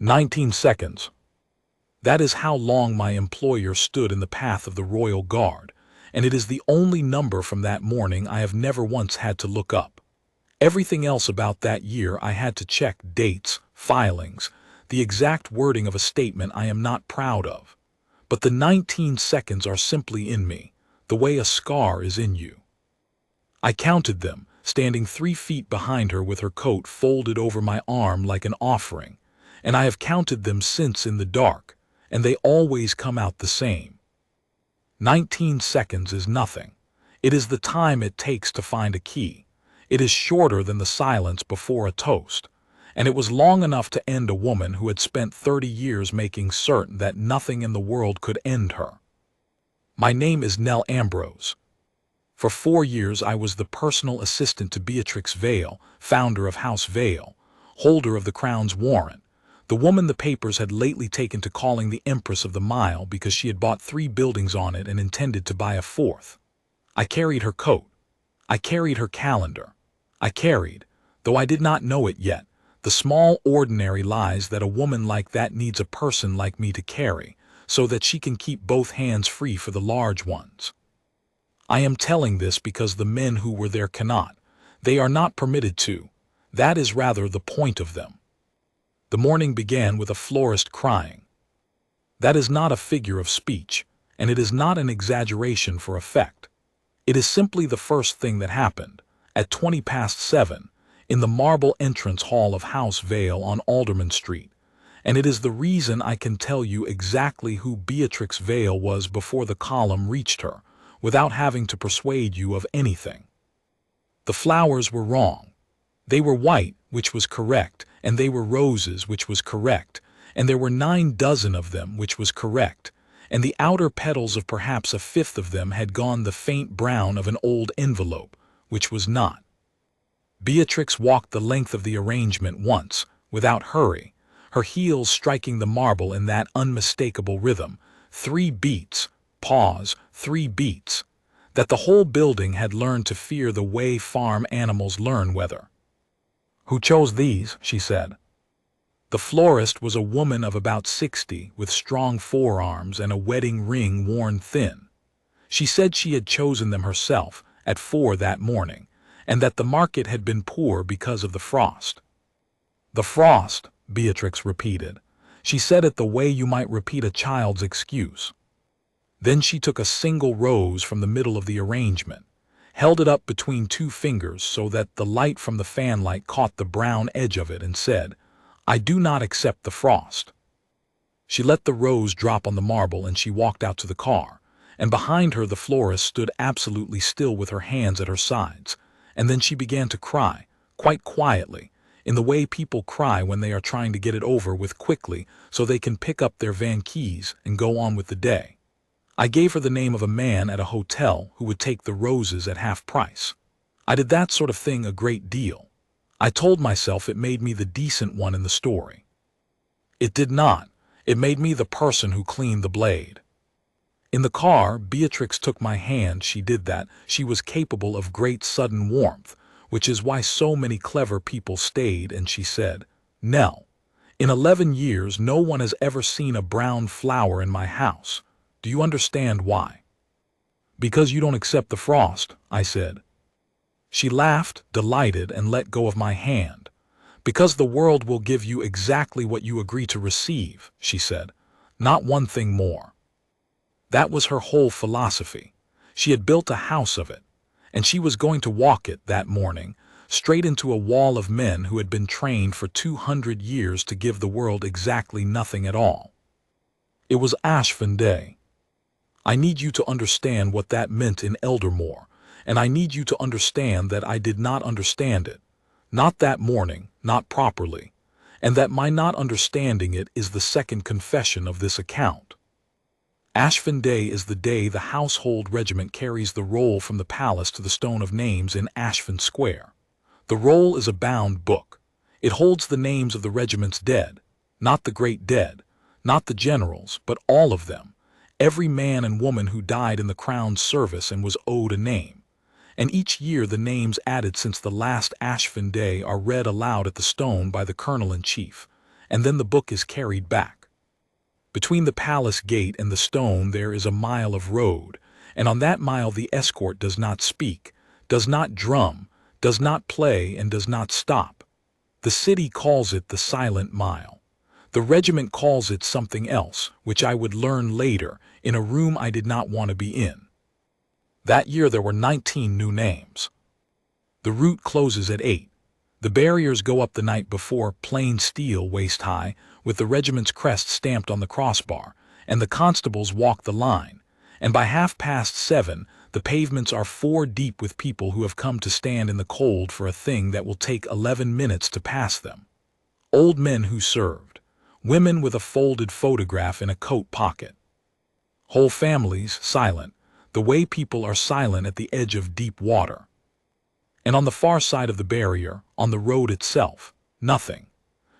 19 seconds. That is how long my employer stood in the path of the Royal Guard, and it is the only number from that morning I have never once had to look up. Everything else about that year I had to check dates, filings, the exact wording of a statement I am not proud of. But the 19 seconds are simply in me, the way a scar is in you. I counted them, standing 3 feet behind her with her coat folded over my arm like an offering, and I have counted them since in the dark, and they always come out the same. 19 seconds is nothing. It is the time it takes to find a key. It is shorter than the silence before a toast, and it was long enough to end a woman who had spent 30 years making certain that nothing in the world could end her. My name is Nell Ambrose. For 4 years I was the personal assistant to Beatrix Vayle, founder of House Vayle, holder of the Crown's warrant, the woman the papers had lately taken to calling the Empress of the Mile because she had bought 3 buildings on it and intended to buy a 4th. I carried her coat. I carried her calendar. I carried, though I did not know it yet, the small ordinary lies that a woman like that needs a person like me to carry, so that she can keep both hands free for the large ones. I am telling this because the men who were there cannot. They are not permitted to. That is rather the point of them. The morning began with a florist crying. That is not a figure of speech, and it is not an exaggeration for effect. It is simply the first thing that happened, at 7:20, in the marble entrance hall of House Vayle on Alderman Street, and it is the reason I can tell you exactly who Beatrix Vayle was before the column reached her, without having to persuade you of anything. The flowers were wrong. They were white, which was correct, and they were roses, which was correct, and there were 9 dozen of them, which was correct, and the outer petals of perhaps a 5th of them had gone the faint brown of an old envelope, which was not. Beatrix walked the length of the arrangement once, without hurry, her heels striking the marble in that unmistakable rhythm, 3 beats, pause, 3 beats, that the whole building had learned to fear the way farm animals learn weather. "Who chose these?" she said. The florist was a woman of about 60, with strong forearms and a wedding ring worn thin. She said she had chosen them herself, at 4 that morning, and that the market had been poor because of the frost. "The frost," Beatrix repeated. She said it the way you might repeat a child's excuse. Then she took a single rose from the middle of the arrangement, held it up between 2 fingers so that the light from the fanlight caught the brown edge of it, and said, "I do not accept the frost." She let the rose drop on the marble and she walked out to the car, and behind her the florist stood absolutely still with her hands at her sides, and then she began to cry, quite quietly, in the way people cry when they are trying to get it over with quickly so they can pick up their vanquise and go on with the day. I gave her the name of a man at a hotel who would take the roses at half price. I did that sort of thing a great deal. I told myself it made me the decent one in the story. It did not. It made me the person who cleaned the blade. In the car, Beatrix took my hand. She did that. She was capable of great sudden warmth, which is why so many clever people stayed, and she said, "Nell, in 11 years no one has ever seen a brown flower in my house. Do you understand why?" "Because you don't accept the frost," I said. She laughed, delighted, and let go of my hand. "Because the world will give you exactly what you agree to receive," she said, "not one thing more." That was her whole philosophy. She had built a house of it, and she was going to walk it that morning, straight into a wall of men who had been trained for 200 years to give the world exactly nothing at all. It was Ashford Day. I need you to understand what that meant in Eldermore, and I need you to understand that I did not understand it, not that morning, not properly, and that my not understanding it is the second confession of this account. Ashford Day is the day the household regiment carries the roll from the palace to the Stone of Names in Ashford Square. The roll is a bound book. It holds the names of the regiment's dead, not the great dead, not the generals, but all of them, every man and woman who died in the Crown's service and was owed a name. And each year the names added since the last Ashford Day are read aloud at the stone by the colonel-in-chief, and then the book is carried back. Between the palace gate and the stone there is a mile of road, and on that mile the escort does not speak, does not drum, does not play, and does not stop. The city calls it the Silent Mile. The regiment calls it something else, which I would learn later, in a room I did not want to be in. That year there were 19 new names. The route closes at 8. The barriers go up the night before, plain steel waist-high, with the regiment's crest stamped on the crossbar, and the constables walk the line, and by 7:30, the pavements are 4 deep with people who have come to stand in the cold for a thing that will take 11 minutes to pass them. Old men who served, women with a folded photograph in a coat pocket. Whole families silent, the way people are silent at the edge of deep water. And on the far side of the barrier, on the road itself, nothing.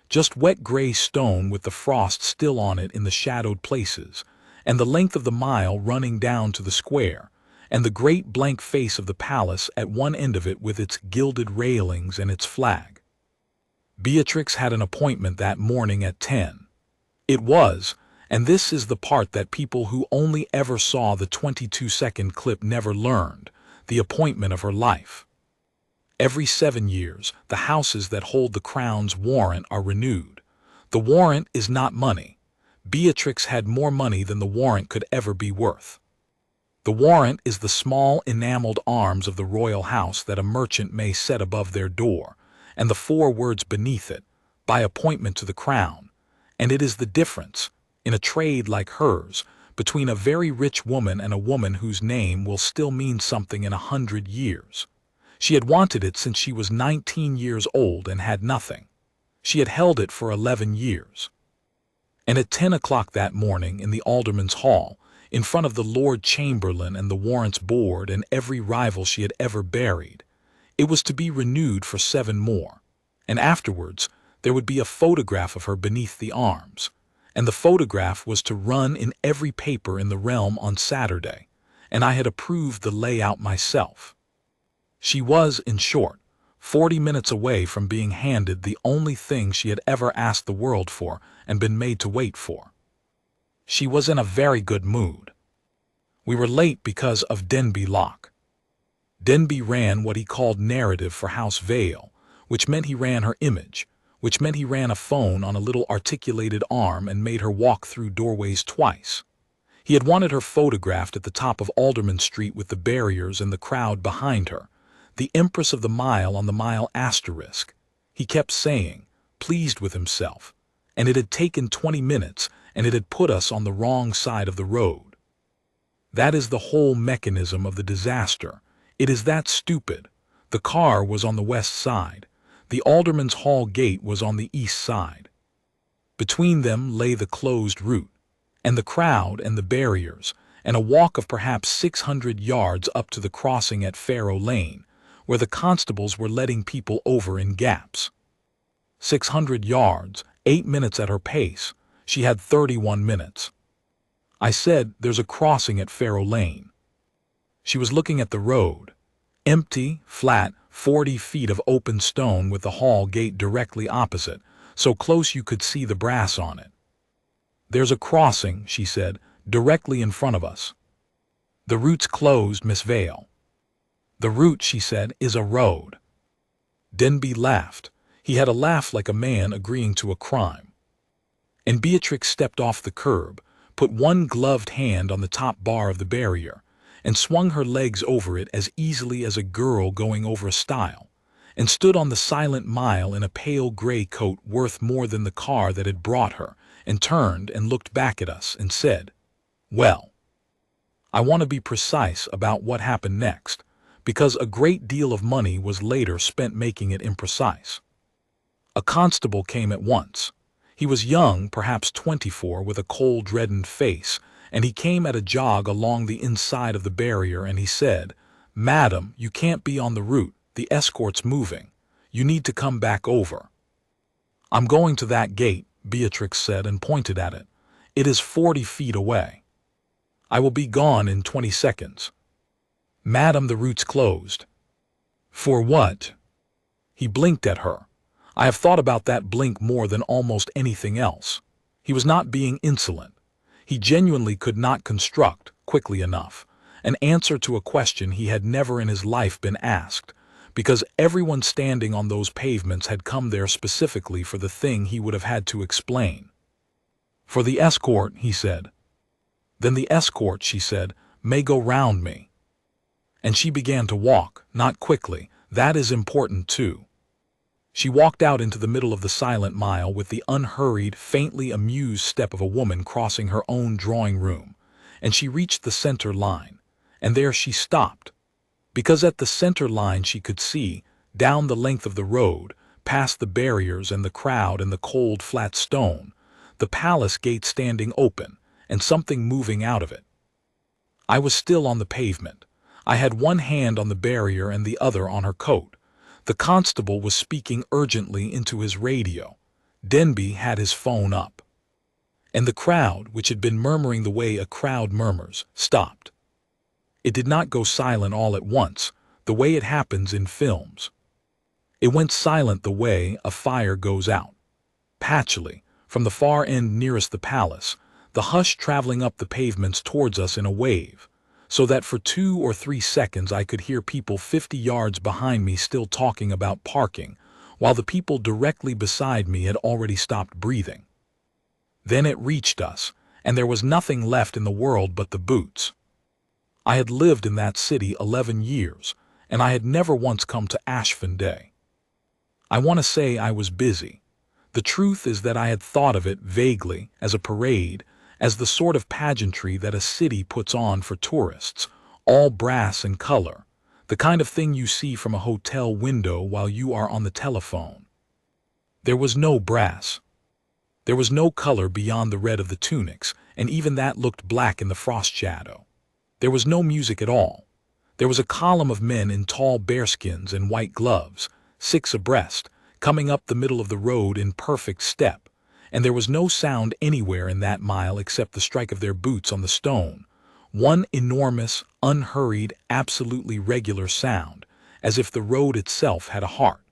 Just wet gray stone with the frost still on it in the shadowed places, and the length of the mile running down to the square, and the great blank face of the palace at one end of it with its gilded railings and its flag. Beatrix had an appointment that morning at 10. It was, and this is the part that people who only ever saw the 22-second clip never learned, the appointment of her life. Every 7 years, the houses that hold the crown's warrant are renewed. The warrant is not money. Beatrix had more money than the warrant could ever be worth. The warrant is the small enameled arms of the royal house that a merchant may set above their door, and the 4 words beneath it, by appointment to the crown, and it is the difference, in a trade like hers, between a very rich woman and a woman whose name will still mean something in 100 years. She had wanted it since she was 19 years old and had nothing. She had held it for 11 years. And at 10 o'clock that morning in the Alderman's Hall, in front of the Lord Chamberlain and the Warrants Board and every rival she had ever buried, it was to be renewed for 7 more, and afterwards there would be a photograph of her beneath the arms, and the photograph was to run in every paper in the realm on Saturday, and I had approved the layout myself. She was, in short, 40 minutes away from being handed the only thing she had ever asked the world for and been made to wait for. She was in a very good mood. We were late because of Denby Locke. Denby ran what he called narrative for House Vayle, which meant he ran her image, which meant he ran a phone on a little articulated arm and made her walk through doorways twice. He had wanted her photographed at the top of Alderman Street with the barriers and the crowd behind her, the Empress of the Mile on the mile asterisk. He kept saying, pleased with himself, and it had taken 20 minutes, and it had put us on the wrong side of the road. That is the whole mechanism of the disaster. It is that stupid. The car was on the west side. The Alderman's Hall gate was on the east side. Between them lay the closed route, and the crowd and the barriers, and a walk of perhaps 600 yards up to the crossing at Farrow Lane, where the constables were letting people over in gaps. 600 yards, 8 minutes at her pace. She had 31 minutes. I said, there's a crossing at Farrow Lane. She was looking at the road. Empty, flat, 40 feet of open stone with the hall gate directly opposite, so close you could see the brass on it. There's a crossing, she said, directly in front of us. The route's closed, Miss Vayle. The route, she said, is a road. Denby laughed. He had a laugh like a man agreeing to a crime. And Beatrix stepped off the curb, put one gloved hand on the top bar of the barrier, and swung her legs over it as easily as a girl going over a stile, and stood on the Silent Mile in a pale gray coat worth more than the car that had brought her, and turned and looked back at us and said, well, I want to be precise about what happened next, because a great deal of money was later spent making it imprecise. A constable came at once. He was young, perhaps 24, with a cold, reddened face, and he came at a jog along the inside of the barrier, and he said, Madam, you can't be on the route. The escort's moving. You need to come back over. I'm going to that gate, Beatrix said and pointed at it. It is 40 feet away. I will be gone in 20 seconds. Madam, the route's closed. For what? He blinked at her. I have thought about that blink more than almost anything else. He was not being insolent. He genuinely could not construct, quickly enough, an answer to a question he had never in his life been asked, because everyone standing on those pavements had come there specifically for the thing he would have had to explain. "For the escort," he said. "Then the escort," she said, "may go round me." And she began to walk, not quickly. That is important too. She walked out into the middle of the silent mile with the unhurried, faintly amused step of a woman crossing her own drawing room, and she reached the center line, and there she stopped, because at the center line she could see, down the length of the road, past the barriers and the crowd and the cold flat stone, the palace gate standing open, and something moving out of it. I was still on the pavement. I had one hand on the barrier and the other on her coat. The constable was speaking urgently into his radio. Denby had his phone up. And the crowd, which had been murmuring the way a crowd murmurs, stopped. It did not go silent all at once, the way it happens in films. It went silent the way a fire goes out. Patchily, from the far end nearest the palace, the hush traveling up the pavements towards us in a wave, so that for 2 or 3 seconds I could hear people 50 yards behind me still talking about parking, while the people directly beside me had already stopped breathing. Then it reached us, and there was nothing left in the world but the boots. I had lived in that city 11 years, and I had never once come to Ashford. I want to say I was busy. The truth is that I had thought of it vaguely as a parade, as the sort of pageantry that a city puts on for tourists, all brass and color, the kind of thing you see from a hotel window while you are on the telephone. There was no brass. There was no color beyond the red of the tunics, and even that looked black in the frost shadow. There was no music at all. There was a column of men in tall bearskins and white gloves, 6 abreast, coming up the middle of the road in perfect step, and there was no sound anywhere in that mile except the strike of their boots on the stone, one enormous, unhurried, absolutely regular sound, as if the road itself had a heart.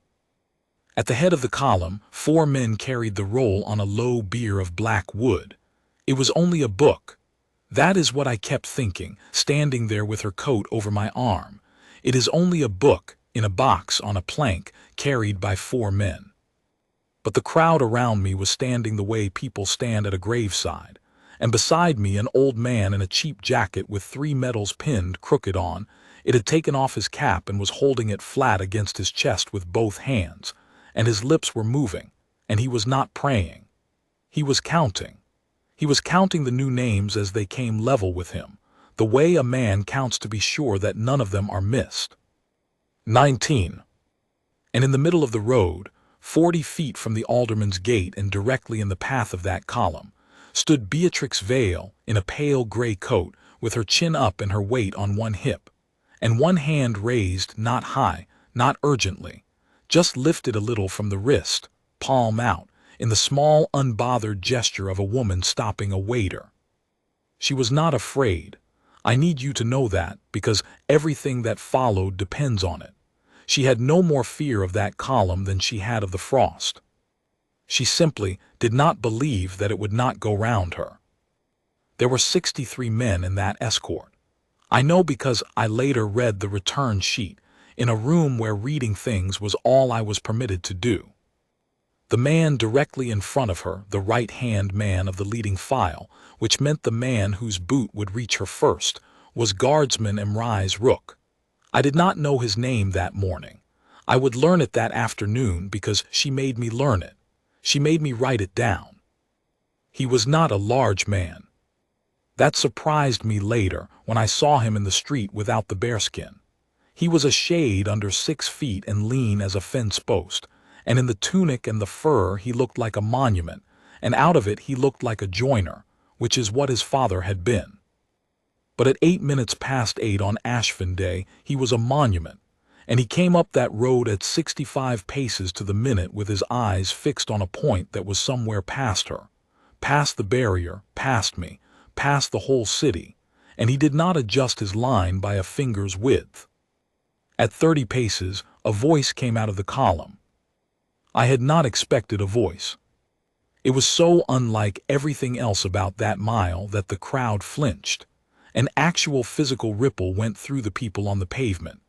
At the head of the column, 4 men carried the roll on a low bier of black wood. It was only a book. That is what I kept thinking, standing there with her coat over my arm. It is only a book, in a box on a plank, carried by 4 men. But the crowd around me was standing the way people stand at a graveside, and beside me an old man in a cheap jacket with 3 medals pinned crooked on. It had taken off his cap and was holding it flat against his chest with both hands, and his lips were moving, and he was not praying. He was counting. He was counting the new names as they came level with him, the way a man counts to be sure that none of them are missed. 19. And in the middle of the road, 40 feet from the alderman's gate and directly in the path of that column, stood Beatrix Vayle in a pale gray coat with her chin up and her weight on one hip, and one hand raised not high, not urgently, just lifted a little from the wrist, palm out, in the small unbothered gesture of a woman stopping a waiter. She was not afraid. I need you to know that, because everything that followed depends on it. She had no more fear of that column than she had of the frost. She simply did not believe that it would not go round her. There were 63 men in that escort. I know because I later read the return sheet, in a room where reading things was all I was permitted to do. The man directly in front of her, the right-hand man of the leading file, which meant the man whose boot would reach her first, was Guardsman Emrise Rook. I did not know his name that morning. I would learn it that afternoon because she made me learn it. She made me write it down. He was not a large man. That surprised me later when I saw him in the street without the bearskin. He was a shade under 6 feet and lean as a fence post, and in the tunic and the fur he looked like a monument, and out of it he looked like a joiner, which is what his father had been. But at 8 minutes past 8 on Ashford Day, he was a monument, and he came up that road at 65 paces to the minute with his eyes fixed on a point that was somewhere past her, past the barrier, past me, past the whole city, and he did not adjust his line by a finger's width. At 30 paces, a voice came out of the column. I had not expected a voice. It was so unlike everything else about that mile that the crowd flinched. An actual physical ripple went through the people on the pavement,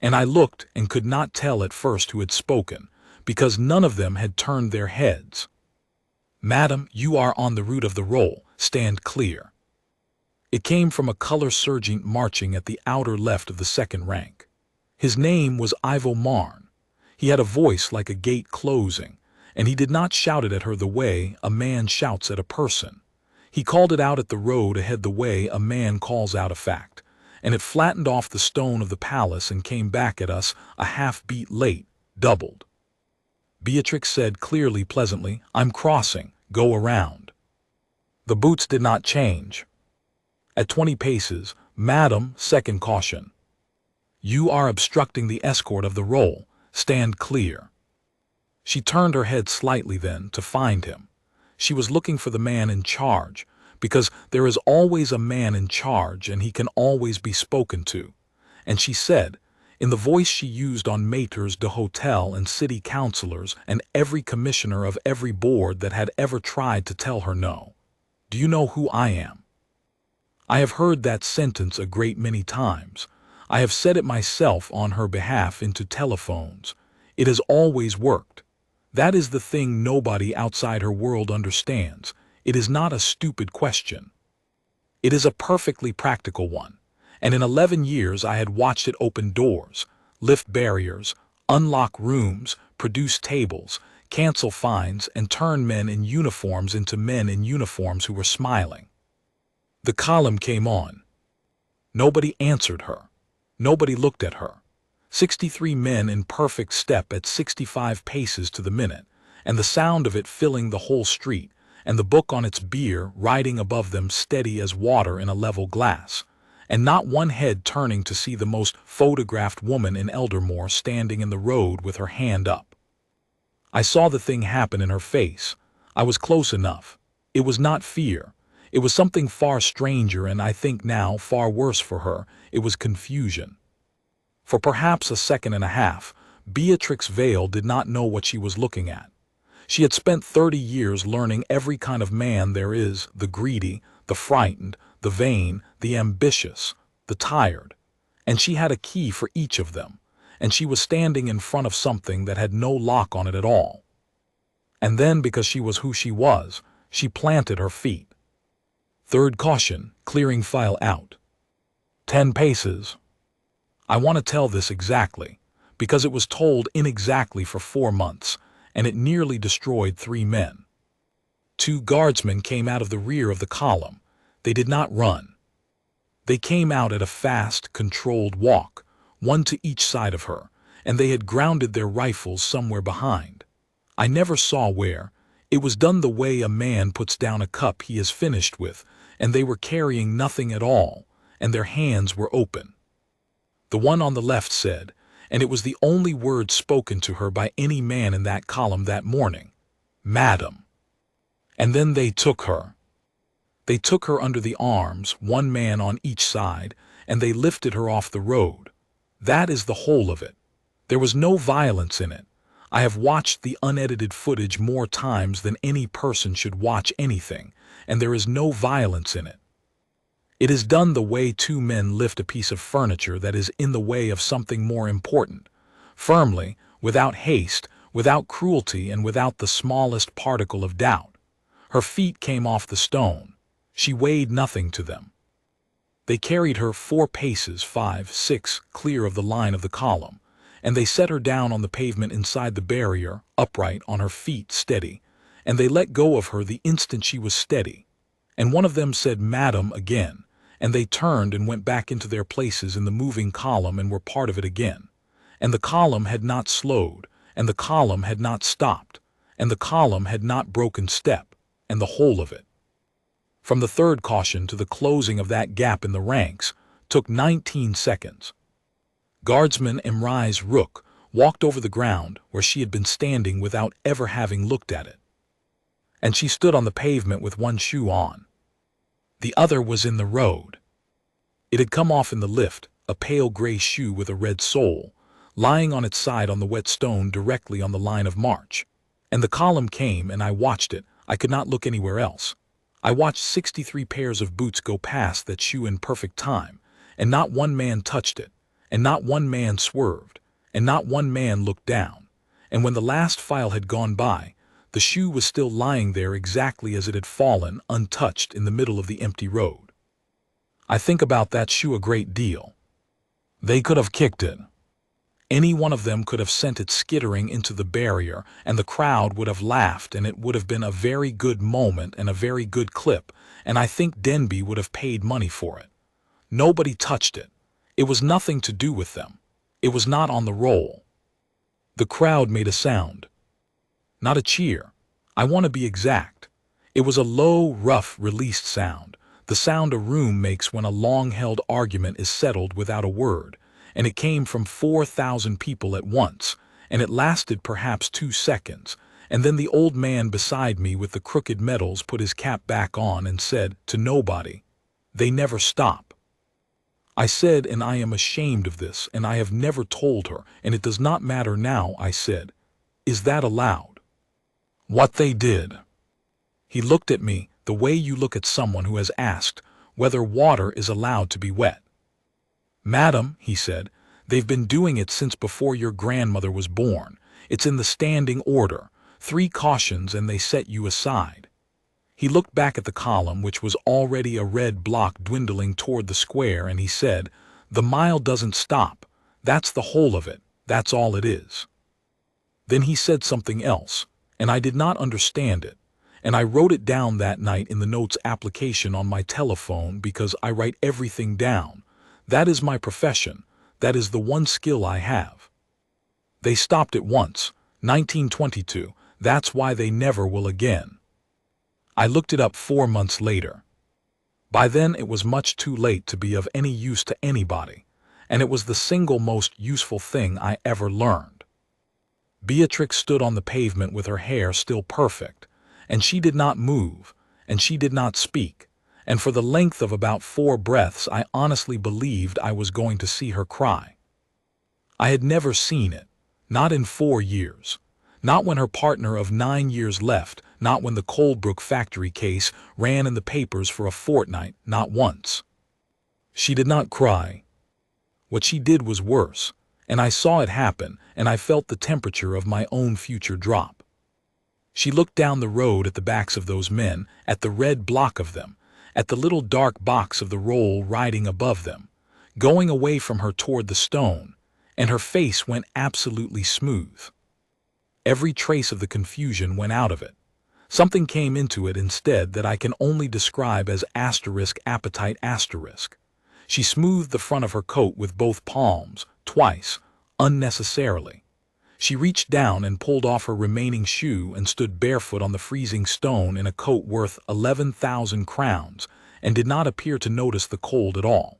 and I looked and could not tell at first who had spoken, because none of them had turned their heads. "Madam, you are on the route of the roll. Stand clear." It came from a color sergeant marching at the outer left of the second rank. His name was Ivo Marn. He had a voice like a gate closing, and he did not shout it at her the way a man shouts at a person. He called it out at the road ahead the way a man calls out a fact, and it flattened off the stone of the palace and came back at us a half-beat late, doubled. Beatrix said clearly, pleasantly, "I'm crossing. Go around." The boots did not change. At 20 paces, "Madam, second caution. You are obstructing the escort of the roll. Stand clear." She turned her head slightly then to find him. She was looking for the man in charge, because there is always a man in charge and he can always be spoken to. And she said, in the voice she used on maîtres d'hôtel and city councillors and every commissioner of every board that had ever tried to tell her no, "Do you know who I am?" I have heard that sentence a great many times. I have said it myself on her behalf into telephones. It has always worked. That is the thing nobody outside her world understands. It is not a stupid question. It is a perfectly practical one. And in 11 years I had watched it open doors, lift barriers, unlock rooms, produce tables, cancel fines, and turn men in uniforms into men in uniforms who were smiling. The column came on. Nobody answered her. Nobody looked at her. 63 men in perfect step at 65 paces to the minute, and the sound of it filling the whole street, and the book on its bier riding above them steady as water in a level glass, and not one head turning to see the most photographed woman in Eldermore standing in the road with her hand up. I saw the thing happen in her face. I was close enough. It was not fear. It was something far stranger, and I think now far worse for her. It was confusion. For perhaps a second and a half, Beatrix Vayle did not know what she was looking at. She had spent 30 years learning every kind of man there is, the greedy, the frightened, the vain, the ambitious, the tired, and she had a key for each of them, and she was standing in front of something that had no lock on it at all. And then, because she was who she was, she planted her feet. Third caution, clearing file out. 10 paces. I want to tell this exactly, because it was told inexactly for 4 months, and it nearly destroyed 3 men. 2 guardsmen came out of the rear of the column. They did not run. They came out at a fast, controlled walk, one to each side of her, and they had grounded their rifles somewhere behind. I never saw where. It was done the way a man puts down a cup he has finished with, and they were carrying nothing at all, and their hands were open. The one on the left said, and it was the only word spoken to her by any man in that column that morning, "Madam." And then they took her. They took her under the arms, one man on each side, and they lifted her off the road. That is the whole of it. There was no violence in it. I have watched the unedited footage more times than any person should watch anything, and there is no violence in it. It is done the way 2 men lift a piece of furniture that is in the way of something more important, firmly, without haste, without cruelty, and without the smallest particle of doubt. Her feet came off the stone. She weighed nothing to them. They carried her 4 paces, 5, 6, clear of the line of the column, and they set her down on the pavement inside the barrier, upright, on her feet, steady, and they let go of her the instant she was steady. And one of them said, "Madam," again, and they turned and went back into their places in the moving column and were part of it again. And the column had not slowed, and the column had not stopped, and the column had not broken step, and the whole of it, from the third caution to the closing of that gap in the ranks, took 19 seconds. Guardsman Imrais Rook walked over the ground where she had been standing without ever having looked at it. And she stood on the pavement with one shoe on. The other was in the road. It had come off in the lift, a pale gray shoe with a red sole, lying on its side on the wet stone directly on the line of march. And the column came and I watched it. I could not look anywhere else. I watched 63 pairs of boots go past that shoe in perfect time, and not one man touched it, and not one man swerved, and not one man looked down. And when the last file had gone by, the shoe was still lying there exactly as it had fallen, untouched, in the middle of the empty road. I think about that shoe a great deal. They could have kicked it. Any one of them could have sent it skittering into the barrier, and the crowd would have laughed, and it would have been a very good moment and a very good clip, and I think Denby would have paid money for it. Nobody touched it. It was nothing to do with them. It was not on the roll. The crowd made a sound. Not a cheer. I want to be exact. It was a low, rough, released sound, the sound a room makes when a long-held argument is settled without a word, and it came from 4,000 people at once, and it lasted perhaps 2 seconds, and then the old man beside me with the crooked medals put his cap back on and said to nobody, "They never stop." I said, and I am ashamed of this, and I have never told her, and it does not matter now, I said, "Is that allowed?" What they did. He looked at me the way you look at someone who has asked whether water is allowed to be wet. "Madam," he said, "they've been doing it since before your grandmother was born. It's in the standing order. 3 cautions and they set you aside." He looked back at the column, which was already a red block dwindling toward the square, and he said, "The mile doesn't stop. That's the whole of it. That's all it is." Then he said something else, and I did not understand it, and I wrote it down that night in the notes application on my telephone because I write everything down. That is my profession. That is the one skill I have. They stopped at once, 1922. That's why they never will again. I looked it up 4 months later. By then it was much too late to be of any use to anybody, and it was the single most useful thing I ever learned. Beatrix stood on the pavement with her hair still perfect, and she did not move, and she did not speak, and for the length of about 4 breaths I honestly believed I was going to see her cry. I had never seen it, not in 4 years, not when her partner of 9 years left, not when the Coldbrook factory case ran in the papers for a fortnight, not once. She did not cry. What she did was worse, and I saw it happen, and I felt the temperature of my own future drop. She looked down the road at the backs of those men, at the red block of them, at the little dark box of the roll riding above them, going away from her toward the stone, and her face went absolutely smooth. Every trace of the confusion went out of it. Something came into it instead that I can only describe as *appetite*. She smoothed the front of her coat with both palms, twice, unnecessarily. She reached down and pulled off her remaining shoe and stood barefoot on the freezing stone in a coat worth 11,000 crowns, and did not appear to notice the cold at all.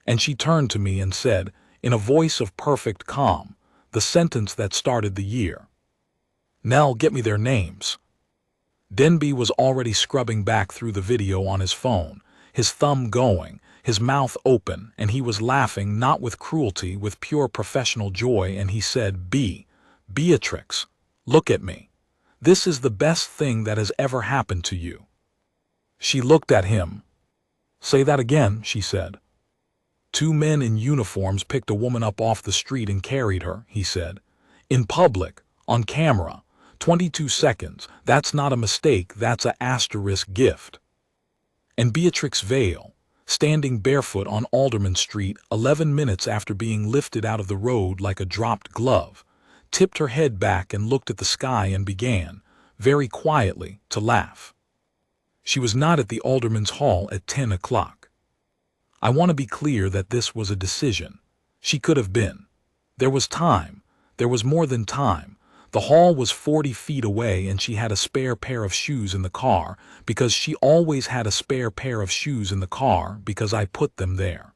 And she turned to me and said, in a voice of perfect calm, the sentence that started the year, "Nell, get me their names." Denby was already scrubbing back through the video on his phone, his thumb going, his mouth open, and he was laughing not with cruelty, with pure professional joy, and he said, Beatrix, look at me. This is the best thing that has ever happened to you." She looked at him. "Say that again," she said. "2 men in uniforms picked a woman up off the street and carried her," he said. "In public, on camera. 22 seconds. That's not a mistake, that's a * gift." And Beatrix Vayle, standing barefoot on Alderman Street 11 minutes after being lifted out of the road like a dropped glove, tipped her head back and looked at the sky and began, very quietly, to laugh. She was not at the Alderman's Hall at 10 o'clock. I want to be clear that this was a decision. She could have been. There was time. There was more than time. The hall was 40 feet away, and she had a spare pair of shoes in the car, because she always had a spare pair of shoes in the car, because I put them there.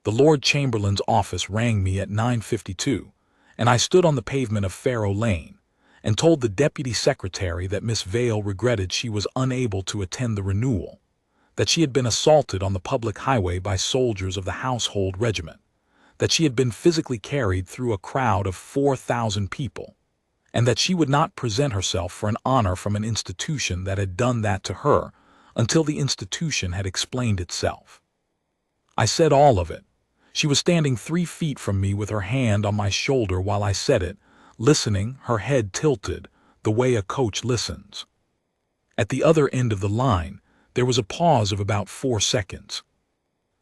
The Lord Chamberlain's office rang me at 9:52, and I stood on the pavement of Farrow Lane, and told the deputy secretary that Miss Vayle regretted she was unable to attend the renewal, that she had been assaulted on the public highway by soldiers of the Household Regiment, that she had been physically carried through a crowd of 4,000 people, and that she would not present herself for an honor from an institution that had done that to her until the institution had explained itself. I said all of it. She was standing 3 feet from me with her hand on my shoulder while I said it, listening, her head tilted, the way a coach listens. At the other end of the line, there was a pause of about 4 seconds.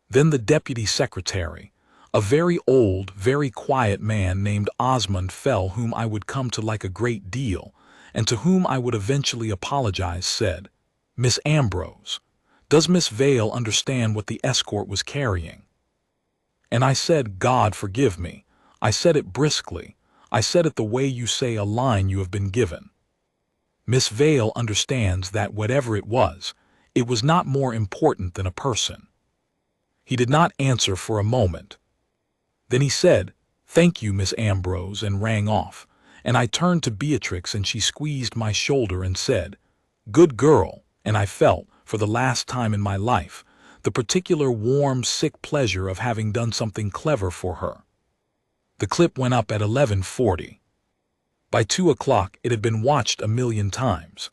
Then the deputy secretary, a very old, very quiet man named Osmond Fell, whom I would come to like a great deal, and to whom I would eventually apologize, said, "Miss Ambrose, does Miss Vayle understand what the escort was carrying?" And I said, "God forgive me." I said it briskly. I said it the way you say a line you have been given. "Miss Vayle understands that whatever it was not more important than a person." He did not answer for a moment. Then he said, "Thank you, Miss Ambrose," and rang off, and I turned to Beatrix and she squeezed my shoulder and said, "Good girl," and I felt, for the last time in my life, the particular warm, sick pleasure of having done something clever for her. The clip went up at 11:40. By 2 o'clock it had been watched 1,000,000 times.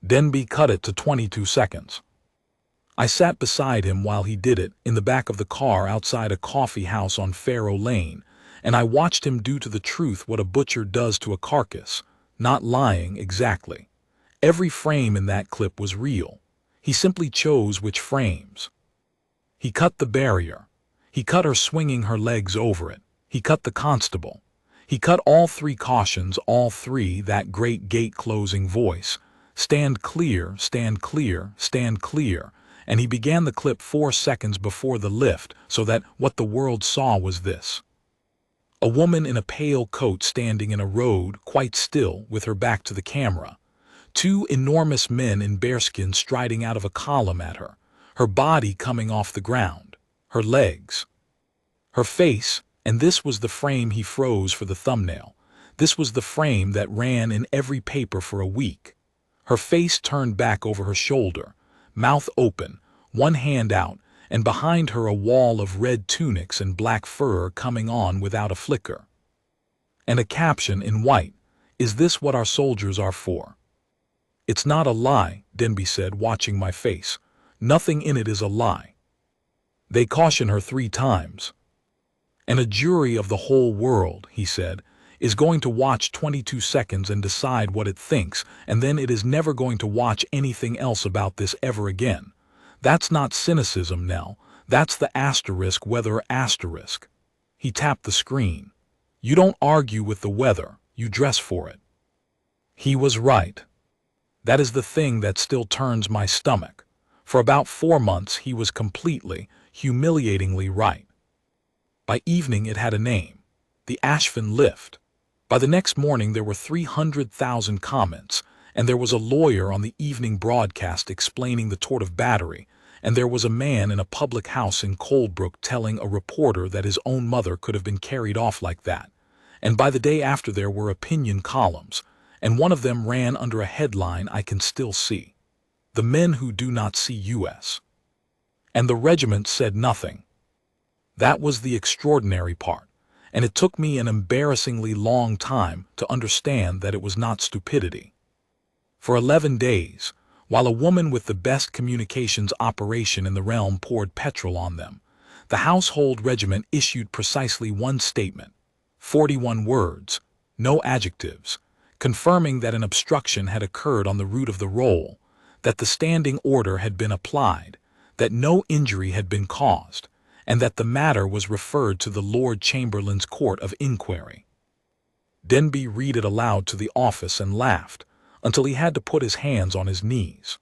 Denby cut it to 22 seconds. I sat beside him while he did it, in the back of the car outside a coffee house on Farrow Lane, and I watched him do to the truth what a butcher does to a carcass, not lying exactly. Every frame in that clip was real. He simply chose which frames. He cut the barrier. He cut her swinging her legs over it. He cut the constable. He cut all 3 cautions, all 3, that great gate-closing voice, "Stand clear, stand clear, stand clear," and he began the clip 4 seconds before the lift, so that what the world saw was this: a woman in a pale coat standing in a road, quite still, with her back to the camera. 2 enormous men in bearskin striding out of a column at her, her body coming off the ground, her legs, her face, and this was the frame he froze for the thumbnail. This was the frame that ran in every paper for a week. Her face turned back over her shoulder, mouth open, one hand out, and behind her a wall of red tunics and black fur coming on without a flicker. And a caption in white, "Is this what our soldiers are for?" "It's not a lie," Denby said, watching my face. "Nothing in it is a lie. They caution her 3 times. And a jury of the whole world," he said, "is going to watch 22 seconds and decide what it thinks, and then it is never going to watch anything else about this ever again. That's not cynicism, Nell. That's the asterisk weather asterisk." He tapped the screen. "You don't argue with the weather, you dress for it." He was right. That is the thing that still turns my stomach. For about 4 months he was completely, humiliatingly right. By evening it had a name: the Ashfin Lift. By the next morning there were 300,000 comments, and there was a lawyer on the evening broadcast explaining the tort of battery, and there was a man in a public house in Coldbrook telling a reporter that his own mother could have been carried off like that, and by the day after there were opinion columns, and one of them ran under a headline I can still see: "The Men Who Do Not See U.S." And the regiment said nothing. That was the extraordinary part, and it took me an embarrassingly long time to understand that it was not stupidity. For 11 days, while a woman with the best communications operation in the realm poured petrol on them, the household regiment issued precisely one statement, 41 words, no adjectives, confirming that an obstruction had occurred on the route of the roll, that the standing order had been applied, that no injury had been caused, and that the matter was referred to the Lord Chamberlain's Court of Inquiry. Denby read it aloud to the office and laughed, until he had to put his hands on his knees.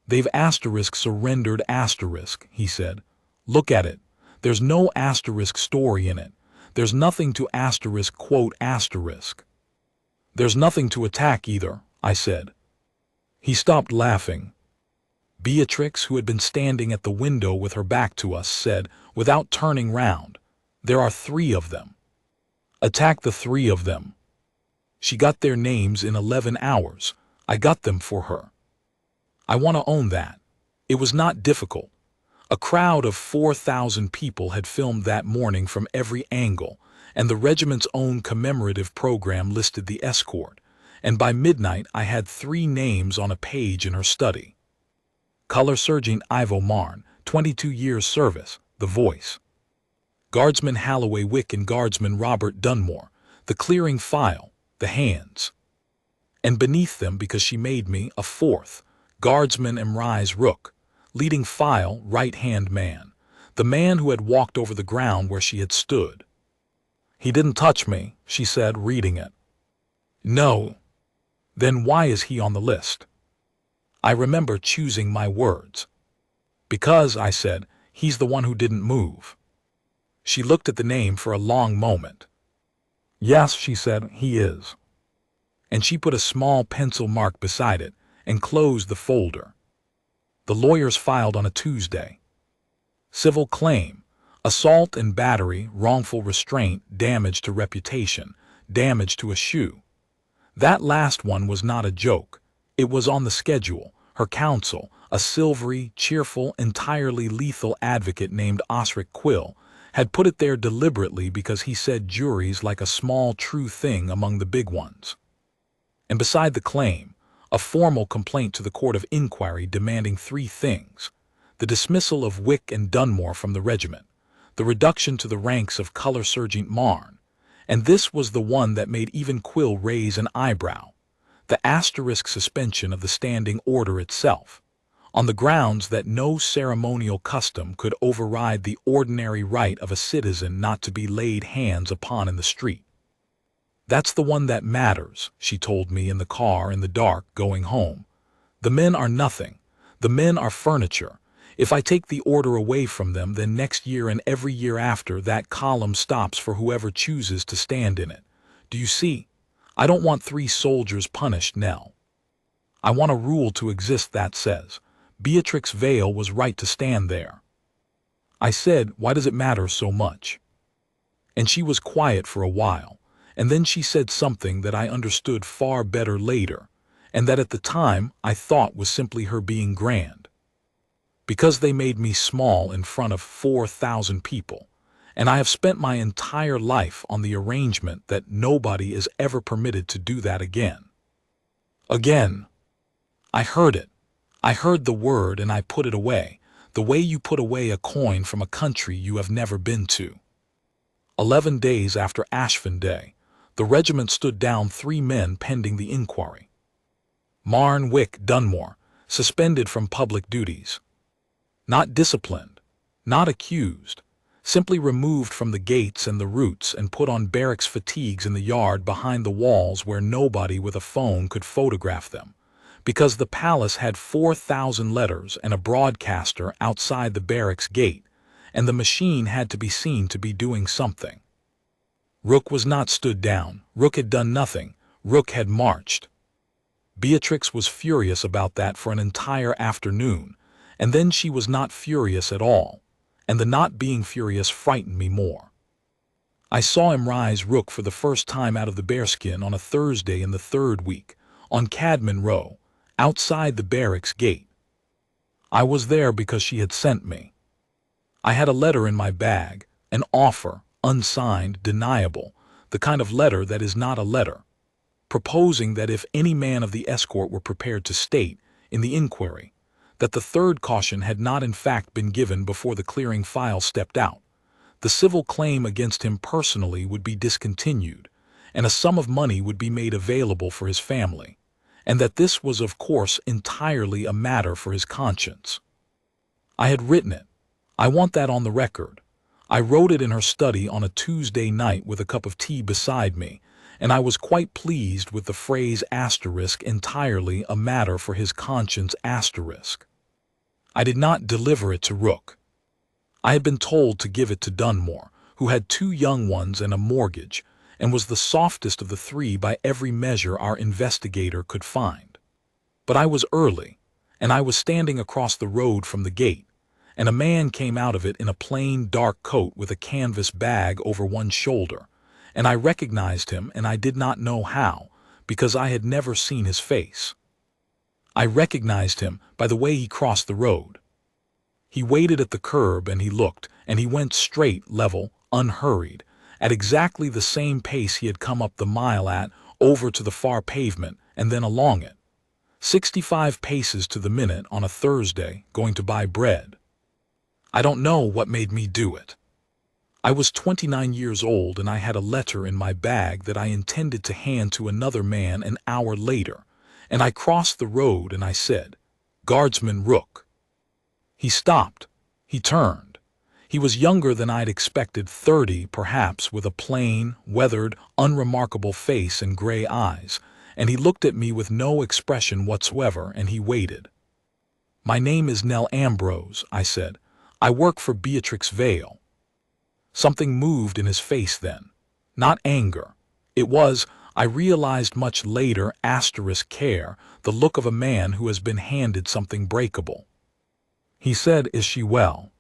"They've asterisk surrendered asterisk," he said. "Look at it. There's no asterisk story in it. There's nothing to asterisk quote asterisk." "There's nothing to attack either," I said. He stopped laughing. Beatrix, who had been standing at the window with her back to us, said, without turning round, "There are 3 of them. Attack the 3 of them." She got their names in 11 hours. I got them for her. I want to own that. It was not difficult. A crowd of 4,000 people had filmed that morning from every angle, and the regiment's own commemorative program listed the escort, and by midnight I had 3 names on a page in her study. Color Sergeant Ivo Marn, 22 years service, The Voice. Guardsman Halloway Wick and Guardsman Robert Dunmore, The Clearing File, The Hands. And beneath them, because she made me, a 4th, Guardsman Emrise Rook, Leading File, Right-Hand Man, the man who had walked over the ground where she had stood. "He didn't touch me," she said, reading it. "No. Then why is he on the list?" I remember choosing my words. "Because," I said, "he's the one who didn't move." She looked at the name for a long moment. "Yes," she said, "he is." And she put a small pencil mark beside it and closed the folder. The lawyers filed on a Tuesday. Civil claim: assault and battery, wrongful restraint, damage to reputation, damage to a shoe. That last one was not a joke. It was on the schedule. Her counsel, a silvery, cheerful, entirely lethal advocate named Osric Quill, had put it there deliberately because he said juries like a small true thing among the big ones. And beside the claim, a formal complaint to the Court of Inquiry demanding 3 things: the dismissal of Wick and Dunmore from the regiment, the reduction to the ranks of Color Sergeant Marn, and this was the one that made even Quill raise an eyebrow: the asterisk suspension of the standing order itself, on the grounds that no ceremonial custom could override the ordinary right of a citizen not to be laid hands upon in the street. "That's the one that matters," she told me in the car in the dark going home. "The men are nothing. The men are furniture. If I take the order away from them, then next year and every year after, that column stops for whoever chooses to stand in it. Do you see? I don't want 3 soldiers punished, Nell. I want a rule to exist that says, Beatrix Vayle was right to stand there." I said, "Why does it matter so much?" And she was quiet for a while, and then she said something that I understood far better later, and that at the time I thought was simply her being grand. "Because they made me small in front of 4,000 people, and I have spent my entire life on the arrangement that nobody is ever permitted to do that again." Again. I heard it. I heard the word and I put it away, the way you put away a coin from a country you have never been to. 11 days after Ashford Day, the regiment stood down 3 men pending the inquiry. Marn, Wick, Dunmore, suspended from public duties. Not disciplined, not accused, simply removed from the gates and the routes and put on barracks fatigues in the yard behind the walls where nobody with a phone could photograph them, because the palace had 4,000 letters and a broadcaster outside the barracks gate, and the machine had to be seen to be doing something. Rook was not stood down. Rook had done nothing. Rook had marched. Beatrix was furious about that for an entire afternoon, and then she was not furious at all, and the not being furious frightened me more. I saw him rise Rook for the first time out of the bearskin on a Thursday in the 3rd week, on Cadman Row, outside the barracks gate. I was there because she had sent me. I had a letter in my bag, an offer, unsigned, deniable, the kind of letter that is not a letter, proposing that if any man of the escort were prepared to state, in the inquiry, that the 3rd caution had not in fact been given before the clearing file stepped out, the civil claim against him personally would be discontinued, and a sum of money would be made available for his family, and that this was of course entirely a matter for his conscience. I had written it. I want that on the record. I wrote it in her study on a Tuesday night with a cup of tea beside me, and I was quite pleased with the phrase asterisk, entirely a matter for his conscience asterisk. I did not deliver it to Rook. I had been told to give it to Dunmore, who had 2 young ones and a mortgage, and was the softest of the 3 by every measure our investigator could find. But I was early, and I was standing across the road from the gate, and a man came out of it in a plain dark coat with a canvas bag over one shoulder, and I recognized him, and I did not know how, because I had never seen his face. I recognized him by the way he crossed the road. He waited at the curb and he looked, and he went straight, level, unhurried, at exactly the same pace he had come up the mile at, over to the far pavement, and then along it. 65 paces to the minute on a Thursday, going to buy bread. I don't know what made me do it. I was 29 years old and I had a letter in my bag that I intended to hand to another man an hour later, and I crossed the road and I said, "Guardsman Rook." He stopped. He turned. He was younger than I'd expected, 30 perhaps, with a plain, weathered, unremarkable face and gray eyes, and he looked at me with no expression whatsoever, and he waited. "My name is Nell Ambrose," I said. "I work for Beatrix Vayle." Something moved in his face then. Not anger. It was, I realized much later, care, the look of a man who has been handed something breakable. He said, "Is she well?"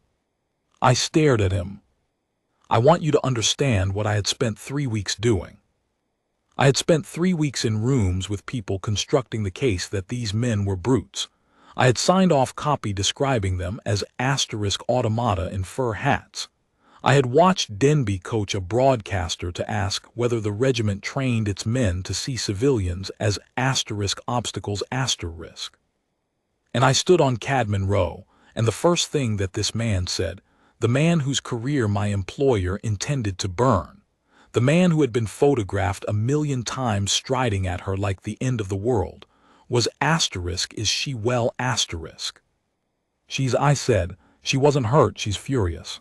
I stared at him. I want you to understand what I had spent 3 weeks doing. I had spent 3 weeks in rooms with people constructing the case that these men were brutes. I had signed off copy describing them as automata in fur hats. I had watched Denby coach a broadcaster to ask whether the regiment trained its men to see civilians as obstacles. And I stood on Cadman Row, and the first thing that this man said, the man whose career my employer intended to burn, the man who had been photographed 1,000,000 times striding at her like the end of the world, was "Is she well?" "She's," I said. "She wasn't hurt, she's furious."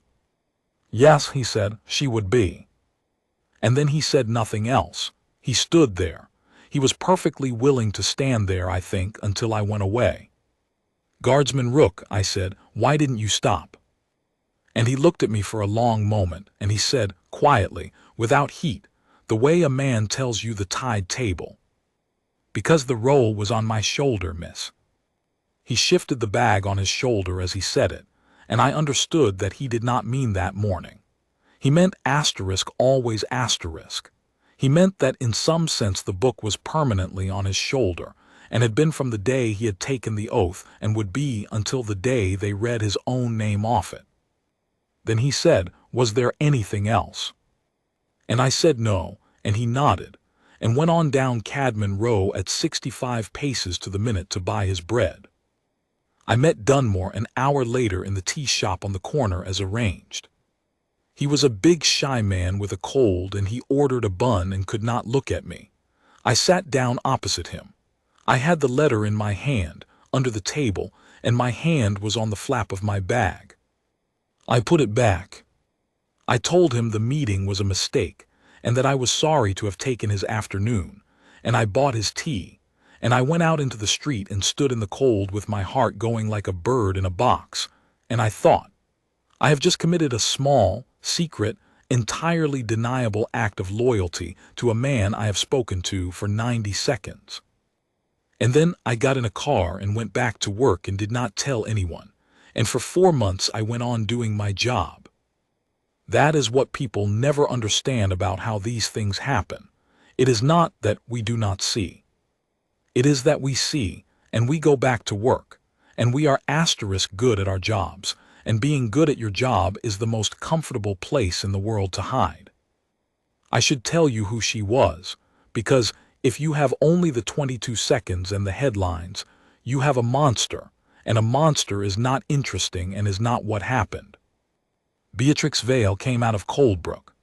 "Yes," he said, "she would be." And then he said nothing else. He stood there. He was perfectly willing to stand there, I think, until I went away. "Guardsman Rook," I said, "why didn't you stop?" And he looked at me for a long moment, and he said, quietly, without heat, the way a man tells you the tide table, "Because the roll was on my shoulder, miss." He shifted the bag on his shoulder as he said it, and I understood that he did not mean that morning. He meant always. He meant that in some sense the book was permanently on his shoulder, and had been from the day he had taken the oath, and would be until the day they read his own name off it. Then he said, "Was there anything else?" And I said no, and he nodded, and went on down Cadman Row at 65 paces to the minute to buy his bread. I met Dunmore an hour later in the tea shop on the corner as arranged. He was a big shy man with a cold, and he ordered a bun and could not look at me. I sat down opposite him. I had the letter in my hand, under the table, and my hand was on the flap of my bag. I put it back. I told him the meeting was a mistake, and that I was sorry to have taken his afternoon, and I bought his tea, and I went out into the street and stood in the cold with my heart going like a bird in a box, and I thought, I have just committed a small, secret, entirely deniable act of loyalty to a man I have spoken to for 90 seconds. And then I got in a car and went back to work and did not tell anyone, and for 4 months I went on doing my job. That is what people never understand about how these things happen. It is not that we do not see. It is that we see, and we go back to work, and we are good at our jobs, and being good at your job is the most comfortable place in the world to hide. I should tell you who she was, because if you have only the 22 seconds and the headlines, you have a monster, and a monster is not interesting and is not what happened. Beatrix Vayle came out of Coldbrook.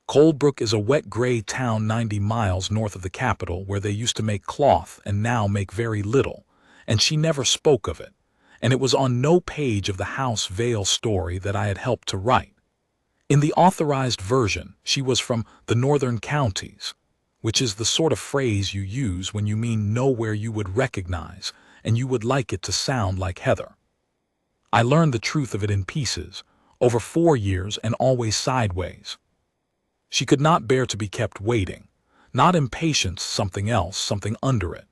Coldbrook is a wet gray town 90 miles north of the capital where they used to make cloth and now make very little, and she never spoke of it, and it was on no page of the House Vayle story that I had helped to write. In the authorized version, she was from the northern counties, which is the sort of phrase you use when you mean nowhere you would recognize, and you would like it to sound like heather. I learned the truth of it in pieces, over 4 years and always sideways. She could not bear to be kept waiting. Not impatience, something else, something under it.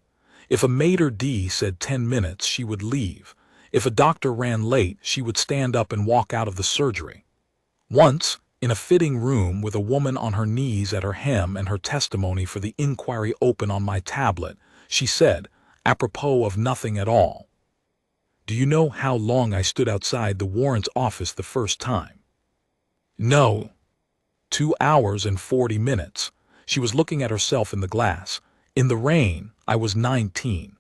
If a maitre d' said 10 minutes, she would leave. If a doctor ran late, she would stand up and walk out of the surgery. Once, in a fitting room with a woman on her knees at her hem and her testimony for the inquiry open on my tablet, she said, apropos of nothing at all, Do you know how long I stood outside the warrant's office the first time? No. 2 hours and 40 minutes. She was looking at herself in the glass. In the rain, I was 19.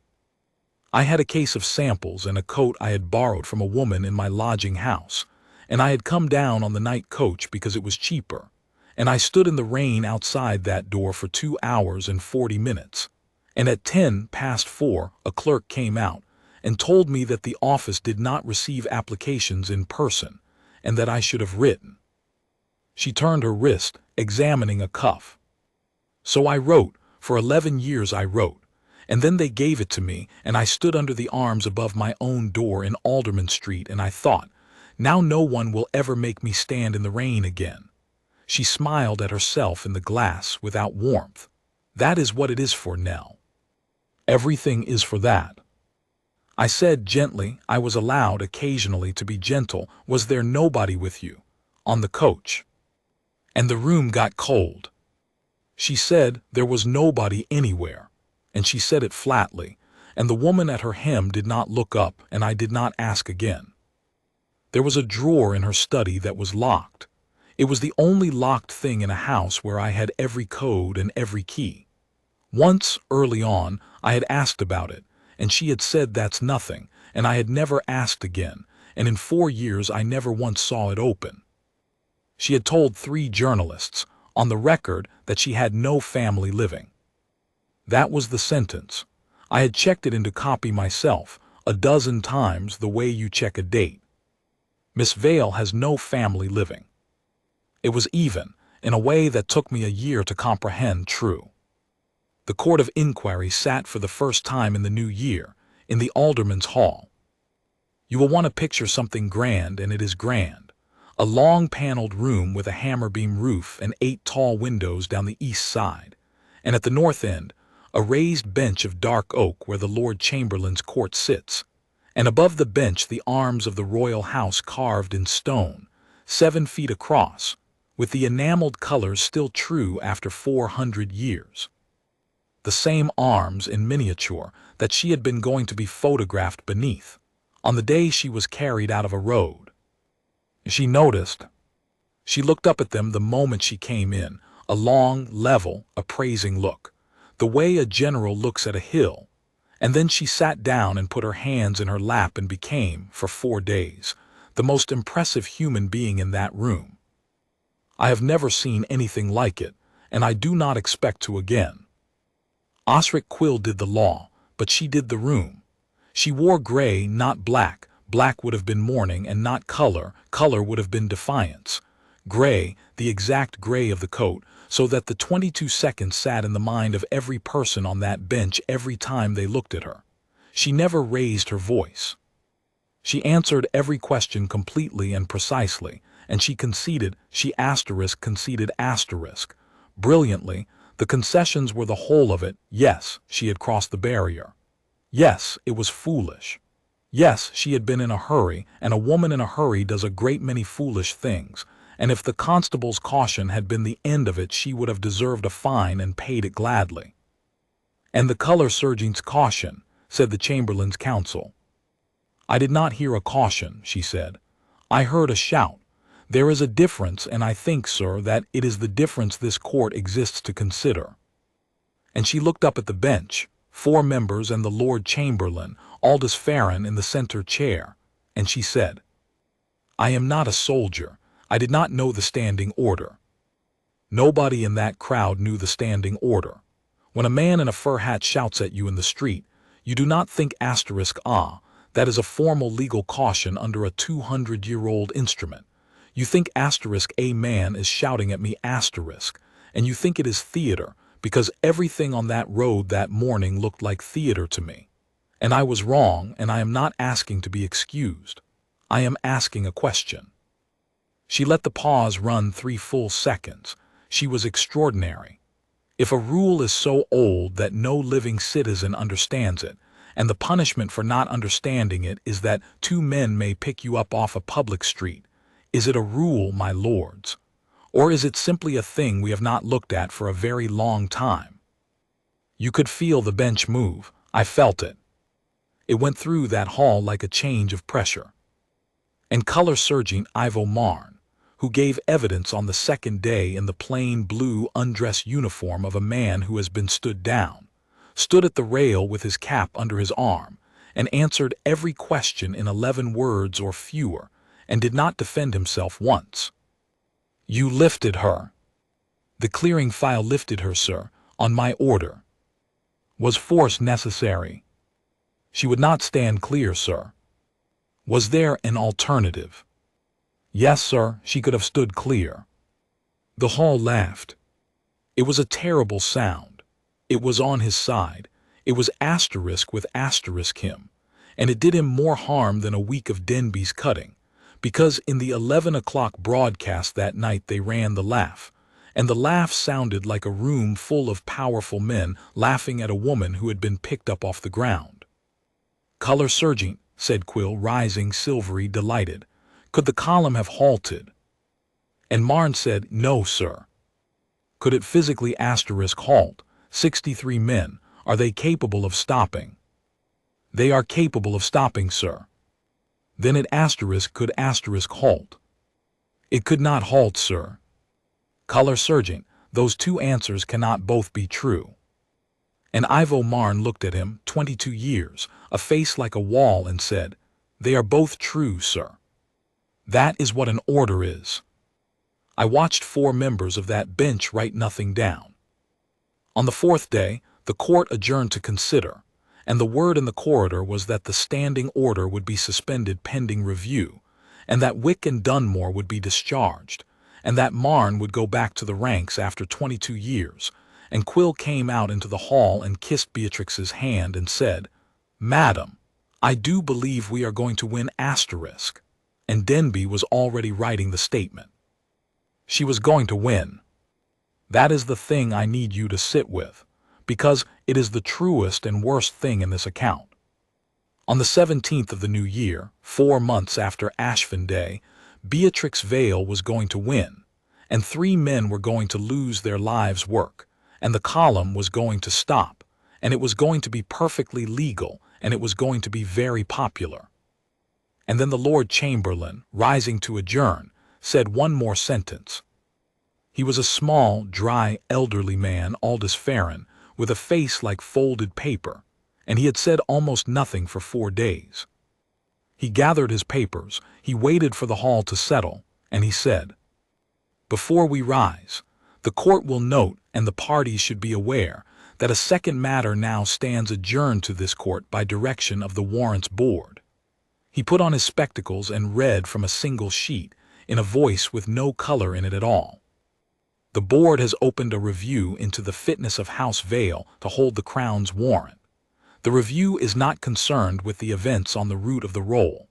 I had a case of samples and a coat I had borrowed from a woman in my lodging house, and I had come down on the night coach because it was cheaper, and I stood in the rain outside that door for 2 hours and 40 minutes, and at 4:10 a clerk came out and told me that the office did not receive applications in person and that I should have written. She turned her wrist, examining a cuff. So I wrote. For 11 years I wrote. And then they gave it to me, and I stood under the arms above my own door in Alderman Street, and I thought, now no one will ever make me stand in the rain again. She smiled at herself in the glass without warmth. That is what it is for, Nell. Everything is for that. I said gently. I was allowed occasionally to be gentle. Was there nobody with you? On the coach? And the room got cold. She said there was nobody anywhere, and she said it flatly, and the woman at her hem did not look up, and I did not ask again. There was a drawer in her study that was locked. It was the only locked thing in a house where I had every code and every key. Once, early on, I had asked about it, and she had said that's nothing, and I had never asked again, and in 4 years I never once saw it open. She had told 3 journalists, on the record, that she had no family living. That was the sentence. I had checked it into copy myself, a dozen times the way you check a date. Miss Vayle has no family living. It was even, in a way that took me a year to comprehend, true. The court of inquiry sat for the first time in the new year, in the Alderman's Hall. You will want to picture something grand, and it is grand. A long paneled room with a hammer-beam roof and 8 tall windows down the east side, and at the north end, a raised bench of dark oak where the Lord Chamberlain's court sits, and above the bench the arms of the royal house carved in stone, 7 feet across, with the enameled colors still true after 400 years. The same arms in miniature that she had been going to be photographed beneath, on the day she was carried out of a road. She noticed. She looked up at them the moment she came in, a long, level, appraising look, the way a general looks at a hill, and then she sat down and put her hands in her lap and became, for 4 days, the most impressive human being in that room. I have never seen anything like it, and I do not expect to again. Osric Quill did the law, but she did the room. She wore gray, not black. Black would have been mourning, and not color. Color would have been defiance. Gray, the exact gray of the coat, so that the 22 seconds sat in the mind of every person on that bench every time they looked at her. She never raised her voice. She answered every question completely and precisely, and she conceded, brilliantly. The concessions were the whole of it. Yes, she had crossed the barrier. Yes, it was foolish. Yes, she had been in a hurry, and a woman in a hurry does a great many foolish things, and if the constable's caution had been the end of it, she would have deserved a fine and paid it gladly. And the color surgeon's caution, said the Chamberlain's counsel. I did not hear a caution, she said. I heard a shout. There is a difference, and I think, sir, that it is the difference this court exists to consider. And she looked up at the bench, 4 members and the Lord Chamberlain, Aldous Farron in the center chair, and she said, I am not a soldier. I did not know the standing order. Nobody in that crowd knew the standing order. When a man in a fur hat shouts at you in the street, you do not think that is a formal legal caution under a 200-year-old instrument. You think a man is shouting at me and you think it is theater, because everything on that road that morning looked like theater to me. And I was wrong, and I am not asking to be excused. I am asking a question. She let the pause run 3 full seconds. She was extraordinary. If a rule is so old that no living citizen understands it, and the punishment for not understanding it is that 2 men may pick you up off a public street, is it a rule, my lords? Or is it simply a thing we have not looked at for a very long time? You could feel the bench move. I felt it. It went through that hall like a change of pressure. And Color Sergeant Ivo Marn, who gave evidence on the second day in the plain blue undress uniform of a man who has been stood down, stood at the rail with his cap under his arm, and answered every question in 11 words or fewer, and did not defend himself once. "You lifted her." "The clearing file lifted her, sir, on my order." "Was force necessary?" "She would not stand clear, sir." "Was there an alternative?" "Yes, sir, she could have stood clear." The hall laughed. It was a terrible sound. It was on his side. It was asterisk with asterisk him, and it did him more harm than a week of Denby's cutting, because in the 11 o'clock broadcast that night they ran the laugh, and the laugh sounded like a room full of powerful men laughing at a woman who had been picked up off the ground. "Color Sergeant," said Quill, rising silvery, delighted, "could the column have halted?" And Marn said, "No, sir." "Could it physically halt? 63 men, are they capable of stopping?" "They are capable of stopping, sir." "Then it could halt?" "It could not halt, sir." "Color Sergeant, those two answers cannot both be true." And Ivo Marn looked at him, 22 years, a face like a wall, and said, "They are both true, sir." That is what an order is. I watched 4 members of that bench write nothing down. On the 4th day, the court adjourned to consider, and the word in the corridor was that the standing order would be suspended pending review, and that Wick and Dunmore would be discharged, and that Marn would go back to the ranks after 22 years, and Quill came out into the hall and kissed Beatrix's hand and said, "Madam, I do believe we are going to win asterisk." And Denby was already writing the statement. She was going to win. That is the thing I need you to sit with, because it is the truest and worst thing in this account. On the 17th of the new year, 4 months after Ashford Day, Beatrix Vayle was going to win, and 3 men were going to lose their lives' work, and the column was going to stop, and it was going to be perfectly legal, and it was going to be very popular. And then the Lord Chamberlain, rising to adjourn, said one more sentence. He was a small, dry, elderly man, Aldous Farron, with a face like folded paper, and he had said almost nothing for 4 days. He gathered his papers, he waited for the hall to settle, and he said, "Before we rise, the court will note, and the parties should be aware, that a second matter now stands adjourned to this court by direction of the Warrants Board." He put on his spectacles and read from a single sheet, in a voice with no color in it at all. "The board has opened a review into the fitness of House Vayle to hold the Crown's warrant. The review is not concerned with the events on the route of the roll.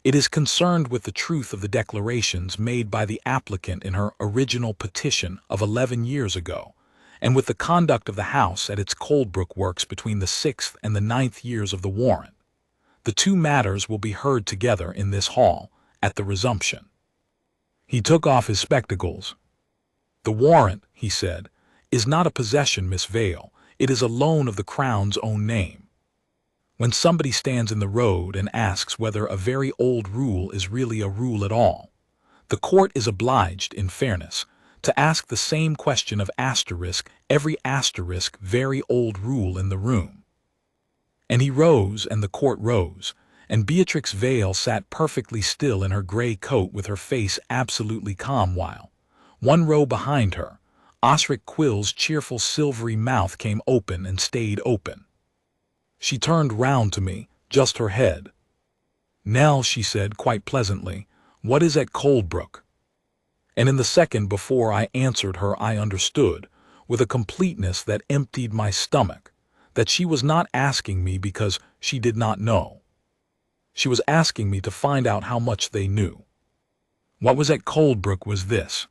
It is concerned with the truth of the declarations made by the applicant in her original petition of 11 years ago, and with the conduct of the House at its Coldbrook Works between the 6th and the 9th years of the warrant. The 2 matters will be heard together in this hall, at the resumption." He took off his spectacles. "The warrant," he said, "is not a possession, Miss Vayle. It is a loan of the Crown's own name. When somebody stands in the road and asks whether a very old rule is really a rule at all, the court is obliged, in fairness, to ask the same question of every very old rule in the room." And he rose, and the court rose, and Beatrix Vayle sat perfectly still in her gray coat with her face absolutely calm while, 1 row behind her, Osric Quill's cheerful silvery mouth came open and stayed open. She turned round to me, just her head. "Nell," she said quite pleasantly, "what is at Coldbrook?" And in the second before I answered her I understood, with a completeness that emptied my stomach, that she was not asking me because she did not know. She was asking me to find out how much they knew. What was at Coldbrook was this.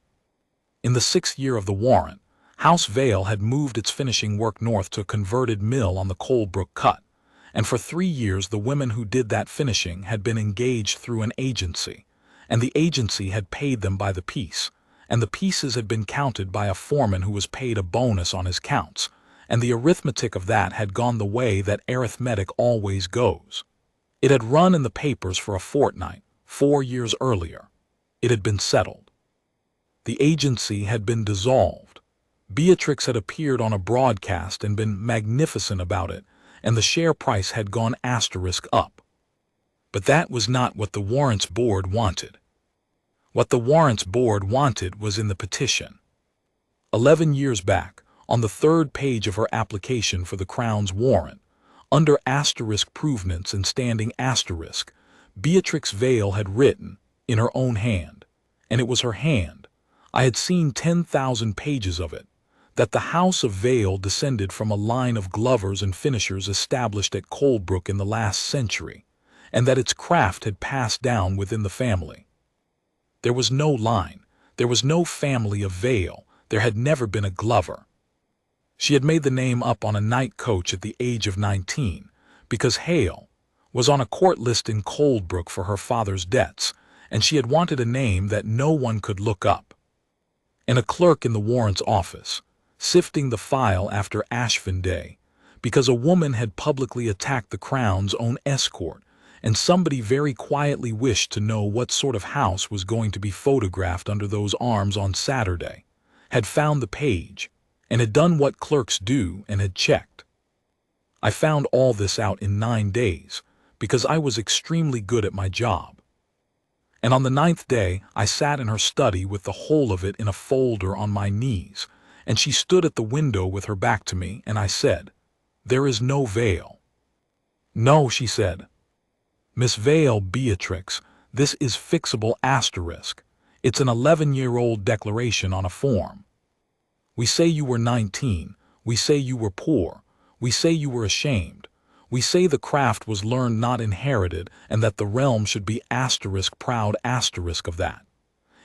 In the 6th year of the warrant, House Vayle had moved its finishing work north to a converted mill on the Coldbrook Cut, and for 3 years the women who did that finishing had been engaged through an agency, and the agency had paid them by the piece, and the pieces had been counted by a foreman who was paid a bonus on his counts, and the arithmetic of that had gone the way that arithmetic always goes. It had run in the papers for a fortnight, 4 years earlier. It had been settled. The agency had been dissolved. Beatrix had appeared on a broadcast and been magnificent about it, and the share price had gone asterisk up. But that was not what the Warrants Board wanted. What the Warrants Board wanted was in the petition. 11 years back, on the third page of her application for the Crown's warrant, under asterisk provements and standing asterisk, Beatrix Vayle had written, in her own hand, and it was her hand, I had seen 10,000 pages of it, that the House of Vayle descended from a line of glovers and finishers established at Colebrook in the last century, and that its craft had passed down within the family. There was no line, there was no family of Vayle, there had never been a Glover. She had made the name up on a night coach at the age of 19, because Hale was on a court list in Colebrook for her father's debts, and she had wanted a name that no one could look up. And a clerk in the warrant's office, sifting the file after Ashford Day, because a woman had publicly attacked the Crown's own escort, and somebody very quietly wished to know what sort of house was going to be photographed under those arms on Saturday, had found the page, and had done what clerks do and had checked. I found all this out in 9 days, because I was extremely good at my job. And on the 9th day I sat in her study with the whole of it in a folder on my knees, and she stood at the window with her back to me, and I said, "There is no Vayle." "No," she said. "Miss Vayle, Beatrix, this is fixable asterisk. It's an 11-year-old declaration on a form. We say you were 19, we say you were poor, we say you were ashamed, we say the craft was learned not inherited, and that the realm should be asterisk proud asterisk of that.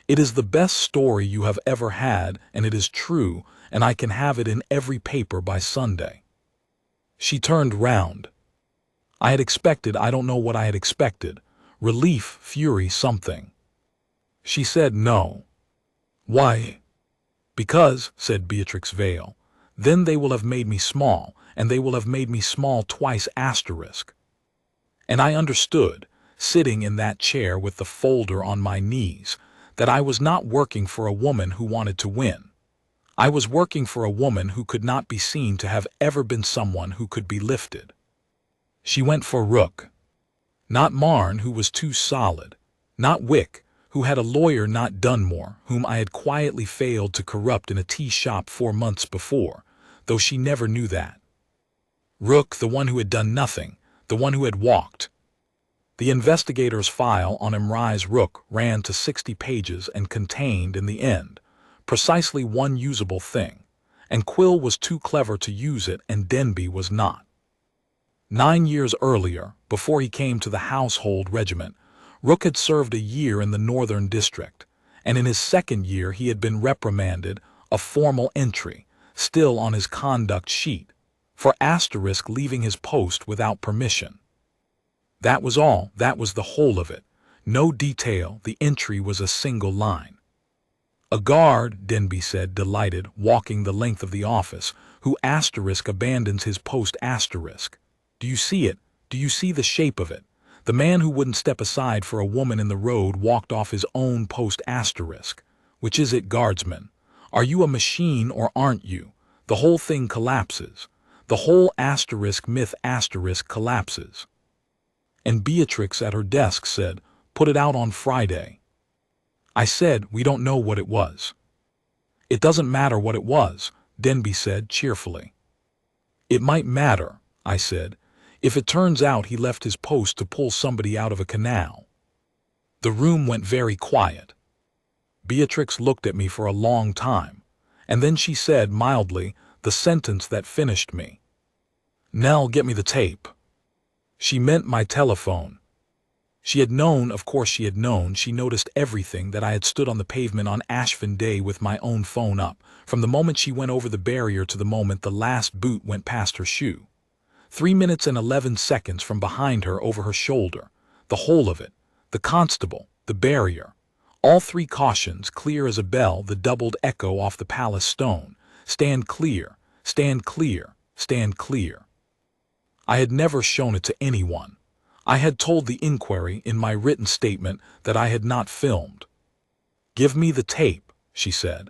It is the best story you have ever had, and it is true, and I can have it in every paper by Sunday." She turned round. I had expected, I don't know what I had expected, relief, fury, something. She said no. "Why?" "Because," said Beatrix Vayle, "then they will have made me small, and they will have made me small twice asterisk." And I understood, sitting in that chair with the folder on my knees, that I was not working for a woman who wanted to win. I was working for a woman who could not be seen to have ever been someone who could be lifted. She went for Rook. Not Marne, who was too solid. Not Wick, who had a lawyer, not Dunmore, whom I had quietly failed to corrupt in a tea shop 4 months before, though she never knew that. Rook, the one who had done nothing, the one who had walked. The investigator's file on Imrais Rook ran to 60 pages and contained, in the end, precisely one usable thing, and Quill was too clever to use it and Denby was not. 9 years earlier, before he came to the Household Regiment, Rook had served a year in the Northern District, and in his 2nd year he had been reprimanded, a formal entry, still on his conduct sheet, for asterisk leaving his post without permission. That was all, that was the whole of it. No detail, the entry was a single line. "A guard," Denby said, delighted, walking the length of the office, "who asterisk abandons his post asterisk. Do you see it? Do you see the shape of it? The man who wouldn't step aside for a woman in the road walked off his own post asterisk. Which is it, guardsman? Are you a machine or aren't you? The whole thing collapses. The whole asterisk myth asterisk collapses." And Beatrix at her desk said, "Put it out on Friday." I said, "We don't know what it was." "It doesn't matter what it was," Denby said cheerfully. "It might matter," I said, "if it turns out he left his post to pull somebody out of a canal." The room went very quiet. Beatrix looked at me for a long time, and then she said mildly the sentence that finished me. "Nell, get me the tape." She meant my telephone. She had known, of course she had known, she noticed everything, that I had stood on the pavement on Ashford Day with my own phone up, from the moment she went over the barrier to the moment the last boot went past her shoe. 3 minutes and 11 seconds from behind her, over her shoulder, the whole of it, the constable, the barrier, all 3 cautions, clear as a bell, the doubled echo off the palace stone, "Stand clear, stand clear, stand clear." I had never shown it to anyone. I had told the inquiry in my written statement that I had not filmed. "Give me the tape," she said.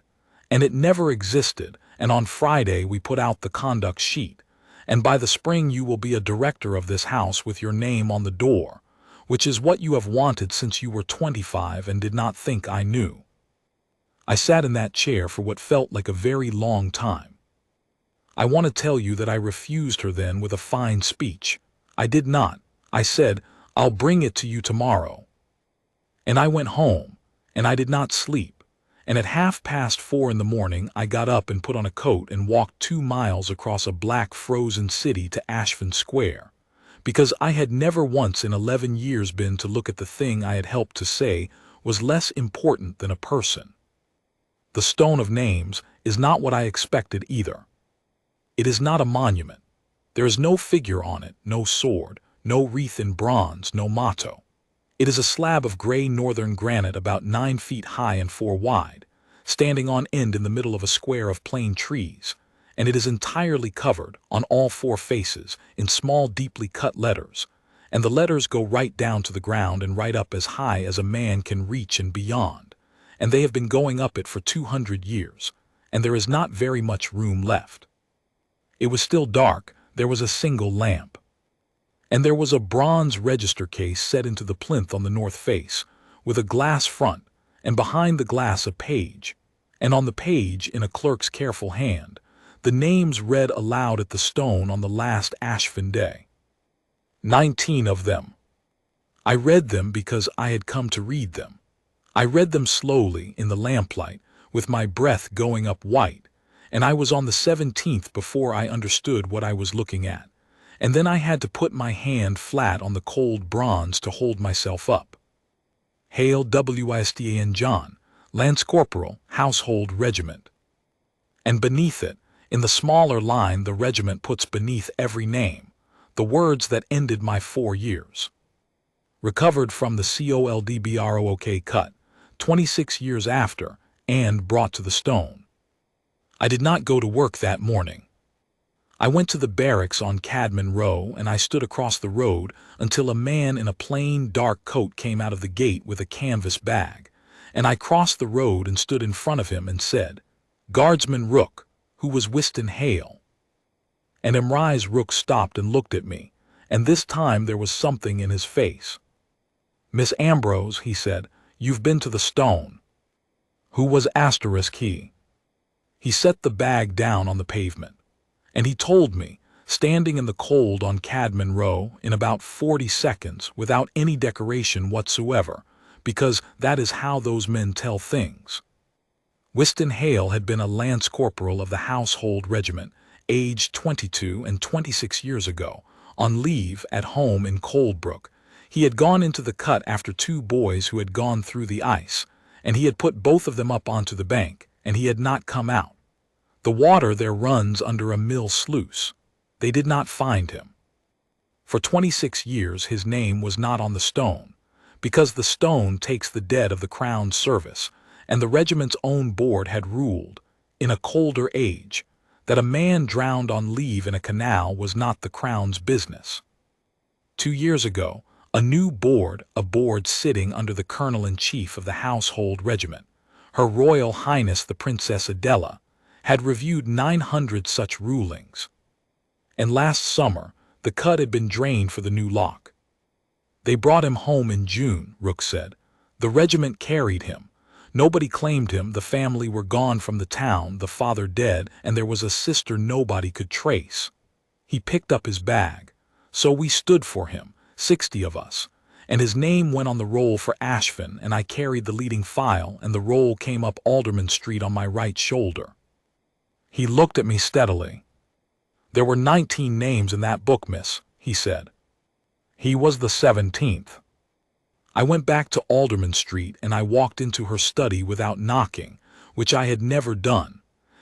And it never existed, and on Friday we put out the conduct sheet, and by the spring you will be a director of this house with your name on the door, which is what you have wanted since you were 25 and did not think I knew. I sat in that chair for what felt like a very long time. I want to tell you that I refused her then with a fine speech. I did not. I said, "I'll bring it to you tomorrow." And I went home, and I did not sleep, and at 4:30 in the morning I got up and put on a coat and walked 2 miles across a black frozen city to Ashford Square, because I had never once in 11 years been to look at the thing I had helped to say was less important than a person. The stone of names is not what I expected either. It is not a monument. There is no figure on it, no sword, no wreath in bronze, no motto. It is a slab of gray northern granite about 9 feet high and 4 wide, standing on end in the middle of a square of plane trees, and it is entirely covered, on all 4 faces, in small deeply cut letters, and the letters go right down to the ground and right up as high as a man can reach and beyond, and they have been going up it for 200 years, and there is not very much room left. It was still dark. There was a single lamp. And there was a bronze register case set into the plinth on the north face, with a glass front, and behind the glass a page, and on the page, in a clerk's careful hand, the names read aloud at the stone on the last Ashford day. 19 of them. I read them because I had come to read them. I read them slowly, in the lamplight, with my breath going up white, and I was on the 17th before I understood what I was looking at, and then I had to put my hand flat on the cold bronze to hold myself up. Hale Wistan John, Lance Corporal, Household Regiment. And beneath it, in the smaller line the regiment puts beneath every name, the words that ended my 4 years. Recovered from the COLDBROOK cut, 26 years after, and brought to the stone. I did not go to work that morning. I went to the barracks on Cadman Row, and I stood across the road until a man in a plain, dark coat came out of the gate with a canvas bag, and I crossed the road and stood in front of him and said, "Guardsman Rook," who was Wystan Hale. And Emrise Rook stopped and looked at me, and this time there was something in his face. "Miss Ambrose," he said, "you've been to the stone." Who was he? He set the bag down on the pavement, and he told me, standing in the cold on Cadman Row, in about 40 seconds, without any decoration whatsoever, because that is how those men tell things. Wystan Hale had been a lance corporal of the Household Regiment, aged 22 and 26 years ago, on leave at home in Coldbrook. He had gone into the cut after 2 boys who had gone through the ice, and he had put both of them up onto the bank, and he had not come out. The water there runs under a mill sluice. They did not find him. For 26 years his name was not on the stone, because the stone takes the dead of the Crown's service, and the regiment's own board had ruled, in a colder age, that a man drowned on leave in a canal was not the Crown's business. 2 years ago, a new board, a board sitting under the Colonel-in-Chief of the Household Regiment, Her Royal Highness the Princess Adela, had reviewed 900 such rulings. And last summer, the cut had been drained for the new lock. They brought him home in June, Rook said. The regiment carried him. Nobody claimed him, the family were gone from the town, the father dead, and there was a sister nobody could trace. He picked up his bag. So we stood for him, 60 of us, and his name went on the roll for Ashford, and I carried the leading file, and the roll came up Alderman Street on my right shoulder. He looked at me steadily. "There were 19 names in that book, miss," he said. He was the 17th. I went back to Alderman Street, and I walked into her study without knocking, which I had never done,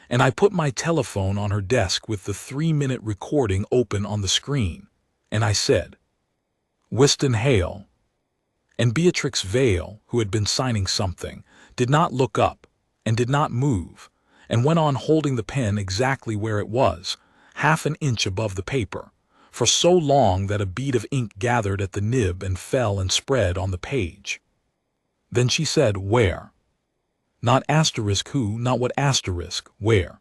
and I put my telephone on her desk with the 3-minute recording open on the screen, and I said, "Wystan Hale." And Beatrix Vayle, who had been signing something, did not look up, and did not move, and went on holding the pen exactly where it was, half an inch above the paper, for so long that a bead of ink gathered at the nib and fell and spread on the page. Then she said, "Where?" "Not asterisk who, not what asterisk, where?"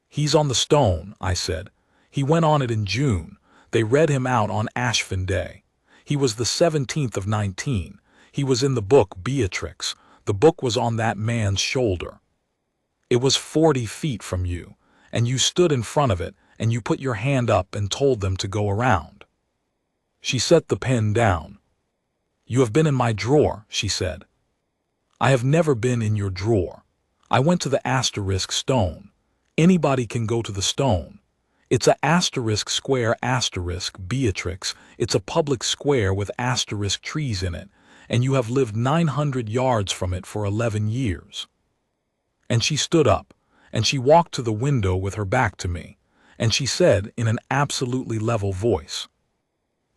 "He's on the stone," I said. "He went on it in June. They read him out on Ashfin Day. He was the 17th of 19. He was in the book, Beatrix. The book was on that man's shoulder. It was 40 feet from you, and you stood in front of it, and you put your hand up and told them to go around." She set the pen down. "You have been in my drawer," she said. "I have never been in your drawer. I went to the asterisk stone. Anybody can go to the stone. It's a asterisk square asterisk, Beatrix. It's a public square with asterisk trees in it, and you have lived 900 yards from it for 11 years. And she stood up, and she walked to the window with her back to me, and she said in an absolutely level voice,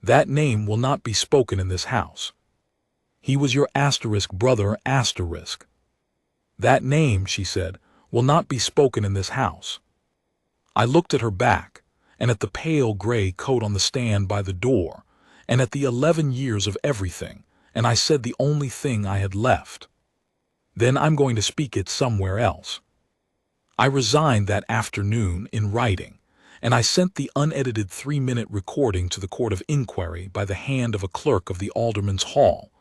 "That name will not be spoken in this house. He was your asterisk brother asterisk. That name," she said, "will not be spoken in this house." I looked at her back, and at the pale gray coat on the stand by the door, and at the 11 years of everything, and I said the only thing I had left. "Then I'm going to speak it somewhere else." I resigned that afternoon in writing, and I sent the unedited 3-minute recording to the Court of Inquiry by the hand of a clerk of the Alderman's Hall,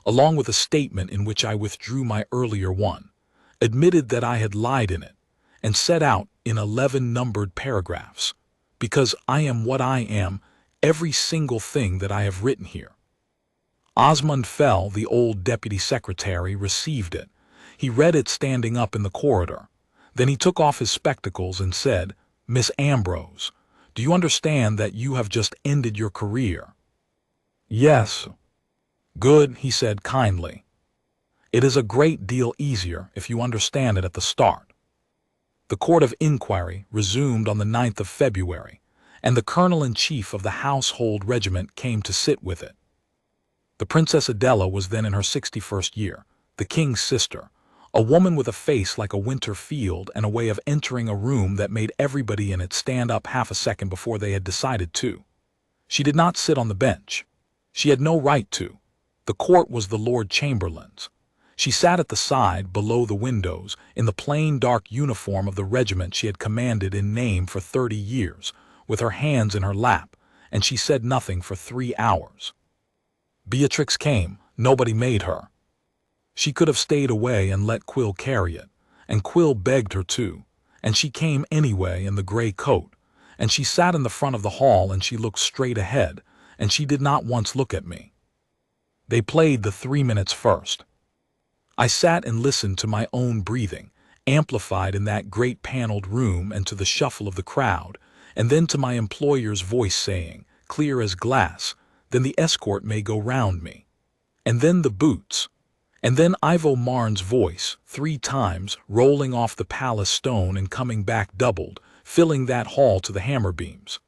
along with a statement in which I withdrew my earlier one, admitted that I had lied in it, and set out in 11 numbered paragraphs, because I am what I am, every single thing that I have written here. Osmond Fell, the old deputy secretary, received it. He read it standing up in the corridor. Then he took off his spectacles and said, "Miss Ambrose, do you understand that you have just ended your career?" "Yes." "Good," he said kindly. "It is a great deal easier if you understand it at the start." The Court of Inquiry resumed on the 9th of February, and the Colonel-in-Chief of the Household Regiment came to sit with it. The Princess Adela was then in her 61st year, the King's sister, a woman with a face like a winter field and a way of entering a room that made everybody in it stand up half a second before they had decided to. She did not sit on the bench. She had no right to. The court was the Lord Chamberlain's. She sat at the side, below the windows, in the plain dark uniform of the regiment she had commanded in name for 30 years, with her hands in her lap, and she said nothing for 3 hours. Beatrix came. Nobody made her. She could have stayed away and let Quill carry it, and Quill begged her to, and she came anyway in the gray coat, and she sat in the front of the hall and she looked straight ahead, and she did not once look at me. They played the 3 minutes first. I sat and listened to my own breathing, amplified in that great paneled room, and to the shuffle of the crowd, and then to my employer's voice saying, clear as glass, "Then the escort may go round me." And then the boots. And then Ivo Marn's voice, 3 times, rolling off the palace stone and coming back doubled, filling that hall to the hammer beams.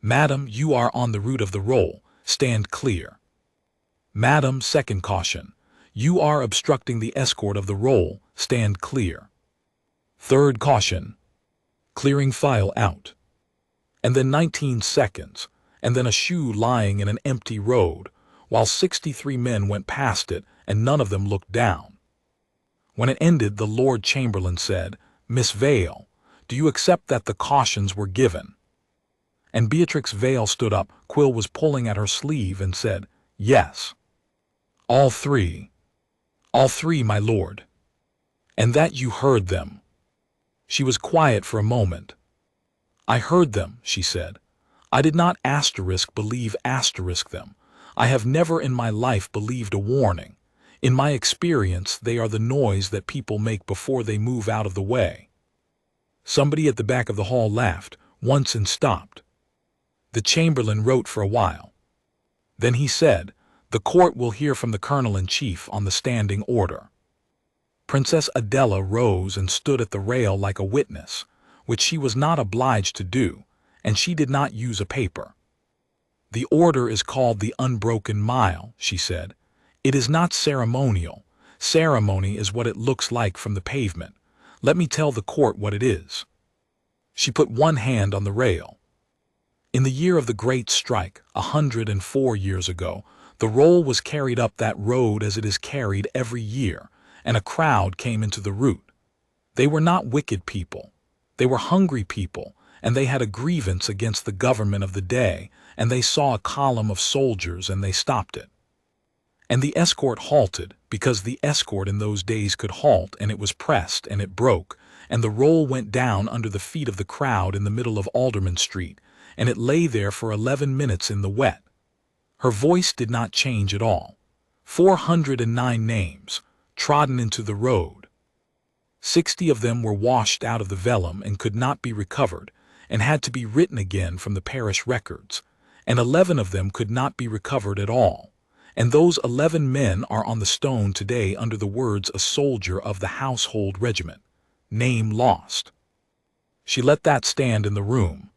"Madam, you are on the route of the roll. Stand clear." "Madam, second caution. You are obstructing the escort of the roll. Stand clear." "Third caution. Clearing file out." And then 19 seconds, and then a shoe lying in an empty road, while 63 men went past it, and none of them looked down. When it ended, the Lord Chamberlain said, "Miss Vayle, do you accept that the cautions were given?" And Beatrix Vayle stood up. Quill was pulling at her sleeve and said, "Yes." All three, my lord." "And that you heard them?" She was quiet for a moment. "I heard them," she said. "I did not believe them. I have never in my life believed a warning. In my experience, they are the noise that people make before they move out of the way." Somebody at the back of the hall laughed once and stopped. The Chamberlain wrote for a while. Then he said, "The court will hear from the Colonel-in-Chief on the standing order." Princess Adela rose and stood at the rail like a witness, which she was not obliged to do, and she did not use a paper. "The order is called the unbroken mile," she said. "It is not ceremonial. Ceremony is what it looks like from the pavement. Let me tell the court what it is." She put one hand on the rail. In the year of the Great Strike, 104 years ago, the roll was carried up that road as it is carried every year, and a crowd came into the route. They were not wicked people. They were hungry people, and they had a grievance against the government of the day, and they saw a column of soldiers and they stopped it. And the escort halted, because the escort in those days could halt, and it was pressed, and it broke, and the roll went down under the feet of the crowd in the middle of Alderman Street, and it lay there for 11 minutes in the wet. Her voice did not change at all. 409 names, trodden into the road. 60 of them were washed out of the vellum and could not be recovered, and had to be written again from the parish records, and 11 of them could not be recovered at all. And those 11 men are on the stone today under the words "a soldier of the household regiment, name lost." She let that stand in the room.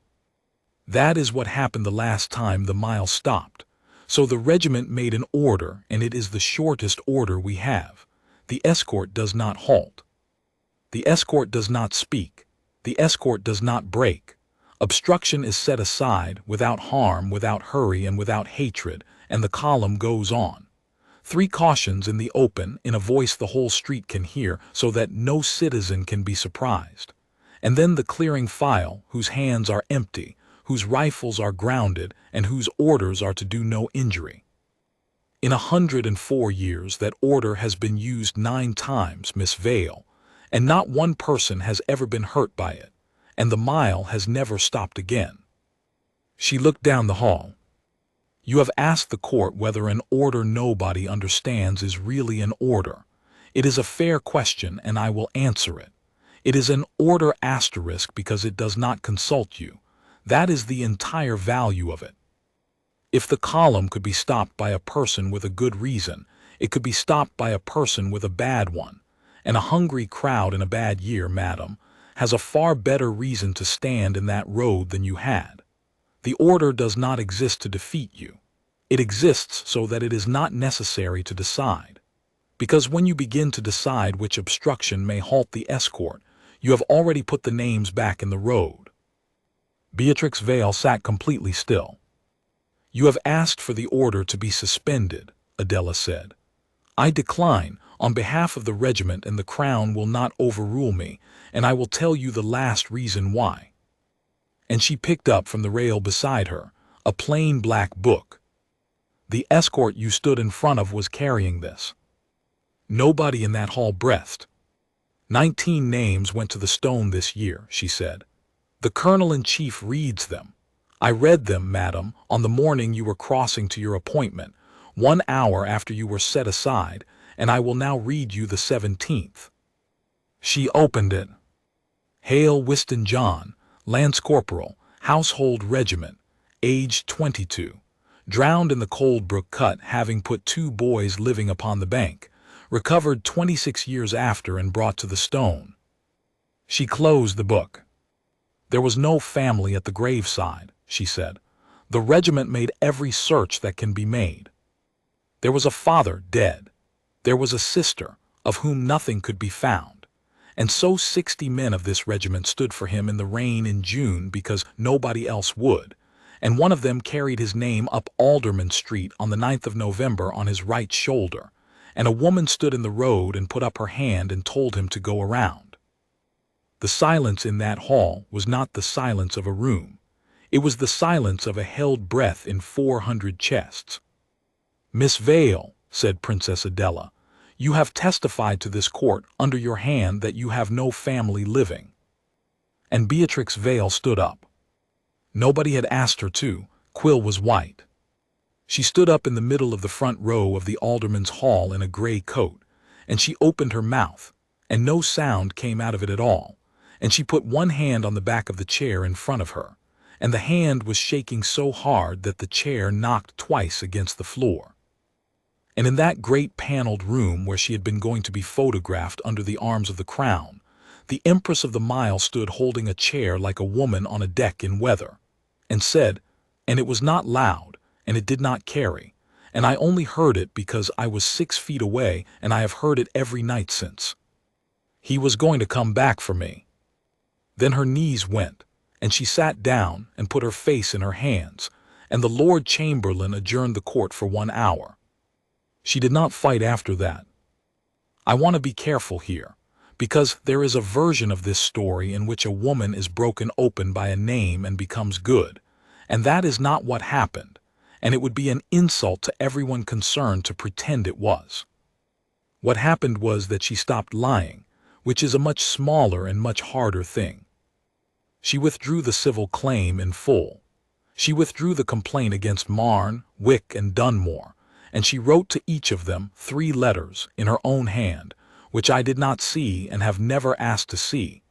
That is what happened the last time the mile stopped. So the regiment made an order, and it is the shortest order we have. The escort does not halt. The escort does not speak. The escort does not break. Obstruction is set aside, without harm, without hurry, and without hatred, and the column goes on. 3 cautions in the open, in a voice the whole street can hear, so that no citizen can be surprised. And then the clearing file, whose hands are empty, whose rifles are grounded, and whose orders are to do no injury. In 104 years that order has been used 9 times, Miss Vayle, and not one person has ever been hurt by it, and the mile has never stopped again. She looked down the hall. You have asked the court whether an order nobody understands is really an order. It is a fair question, and I will answer it. It is an order asterisk because it does not consult you. That is the entire value of it. If the column could be stopped by a person with a good reason, it could be stopped by a person with a bad one. And a hungry crowd in a bad year, madam, has a far better reason to stand in that road than you had. The order does not exist to defeat you. It exists so that it is not necessary to decide. Because when you begin to decide which obstruction may halt the escort, you have already put the names back in the road. Beatrix Vayle sat completely still. You have asked for the order to be suspended, Adela said. I decline, on behalf of the regiment, and the Crown will not overrule me, and I will tell you the last reason why. And she picked up from the rail beside her a plain black book. The escort you stood in front of was carrying this. Nobody in that hall breathed. 19 names went to the stone this year, she said. The colonel-in-chief reads them. I read them, madam, on the morning you were crossing to your appointment, 1 hour after you were set aside, and I will now read you the 17th. She opened it. Hale Whiston John, Lance Corporal, Household Regiment, aged 22, drowned in the Coldbrook Cut, having put 2 boys living upon the bank, recovered 26 years after and brought to the stone. She closed the book. There was no family at the graveside, she said. The regiment made every search that can be made. There was a father dead. There was a sister, of whom nothing could be found. And so 60 men of this regiment stood for him in the rain in June because nobody else would, and one of them carried his name up Alderman Street on the 9th of November on his right shoulder, and a woman stood in the road and put up her hand and told him to go around. The silence in that hall was not the silence of a room. It was the silence of a held breath in 400 chests. Miss Vayle, said Princess Adela, you have testified to this court under your hand that you have no family living. And Beatrix Vayle stood up. Nobody had asked her to. Quill was white. She stood up in the middle of the front row of the alderman's hall in a gray coat, and she opened her mouth, and no sound came out of it at all, and she put one hand on the back of the chair in front of her, and the hand was shaking so hard that the chair knocked twice against the floor. And in that great paneled room where she had been going to be photographed under the arms of the Crown, the Empress of the Mile stood holding a chair like a woman on a deck in weather, and said, and it was not loud, and it did not carry, and I only heard it because I was 6 feet away, and I have heard it every night since. He was going to come back for me. Then her knees went, and she sat down and put her face in her hands, and the Lord Chamberlain adjourned the court for 1 hour. She did not fight after that. I want to be careful here, because there is a version of this story in which a woman is broken open by a name and becomes good, and that is not what happened, and it would be an insult to everyone concerned to pretend it was. What happened was that she stopped lying, which is a much smaller and much harder thing. She withdrew the civil claim in full. She withdrew the complaint against Marne, Wick, and Dunmore, and she wrote to each of them 3 letters in her own hand, which I did not see and have never asked to see,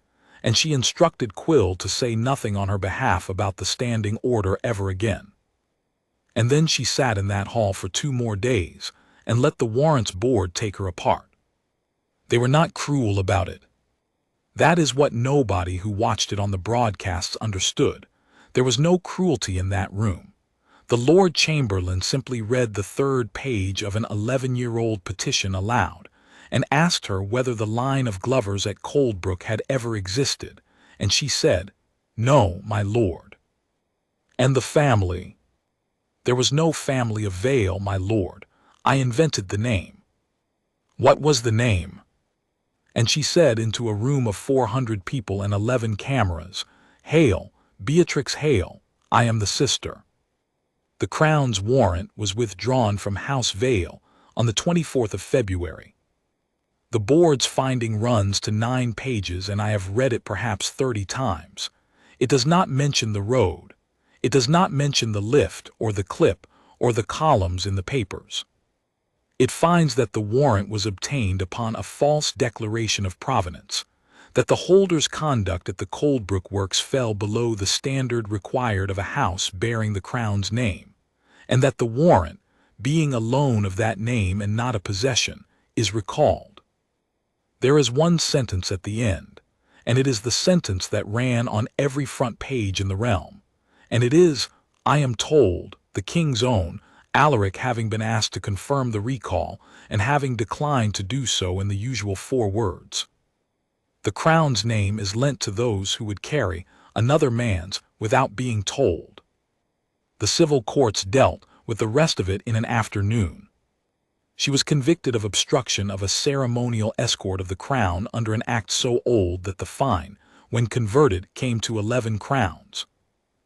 and she instructed Quill to say nothing on her behalf about the standing order ever again. And then she sat in that hall for 2 more days and let the Warrants Board take her apart. They were not cruel about it. That is what nobody who watched it on the broadcasts understood. There was no cruelty in that room. The Lord Chamberlain simply read the 3rd page of an 11-year-old petition aloud, and asked her whether the line of Glovers at Coldbrook had ever existed, and she said, "No, my lord." And the family? There was no family of Vayle, my lord. I invented the name. What was the name? And she said into a room of 400 people and 11 cameras, "Hail, Beatrix Vayle, I am the sister." The Crown's warrant was withdrawn from House Vayle on the 24th of February. The board's finding runs to 9 pages, and I have read it perhaps 30 times. It does not mention the road. It does not mention the lift or the clip or the columns in the papers. It finds that the warrant was obtained upon a false declaration of provenance, that the holder's conduct at the Coldbrook Works fell below the standard required of a house bearing the Crown's name, and that the warrant, being a loan of that name and not a possession, is recalled. There is one sentence at the end, and it is the sentence that ran on every front page in the realm, and it is, "I am told, the King's Own," Alaric having been asked to confirm the recall and having declined to do so in the usual 4 words. The Crown's name is lent to those who would carry another man's without being told. The civil courts dealt with the rest of it in an afternoon. She was convicted of obstruction of a ceremonial escort of the Crown under an act so old that the fine, when converted, came to 11 crowns.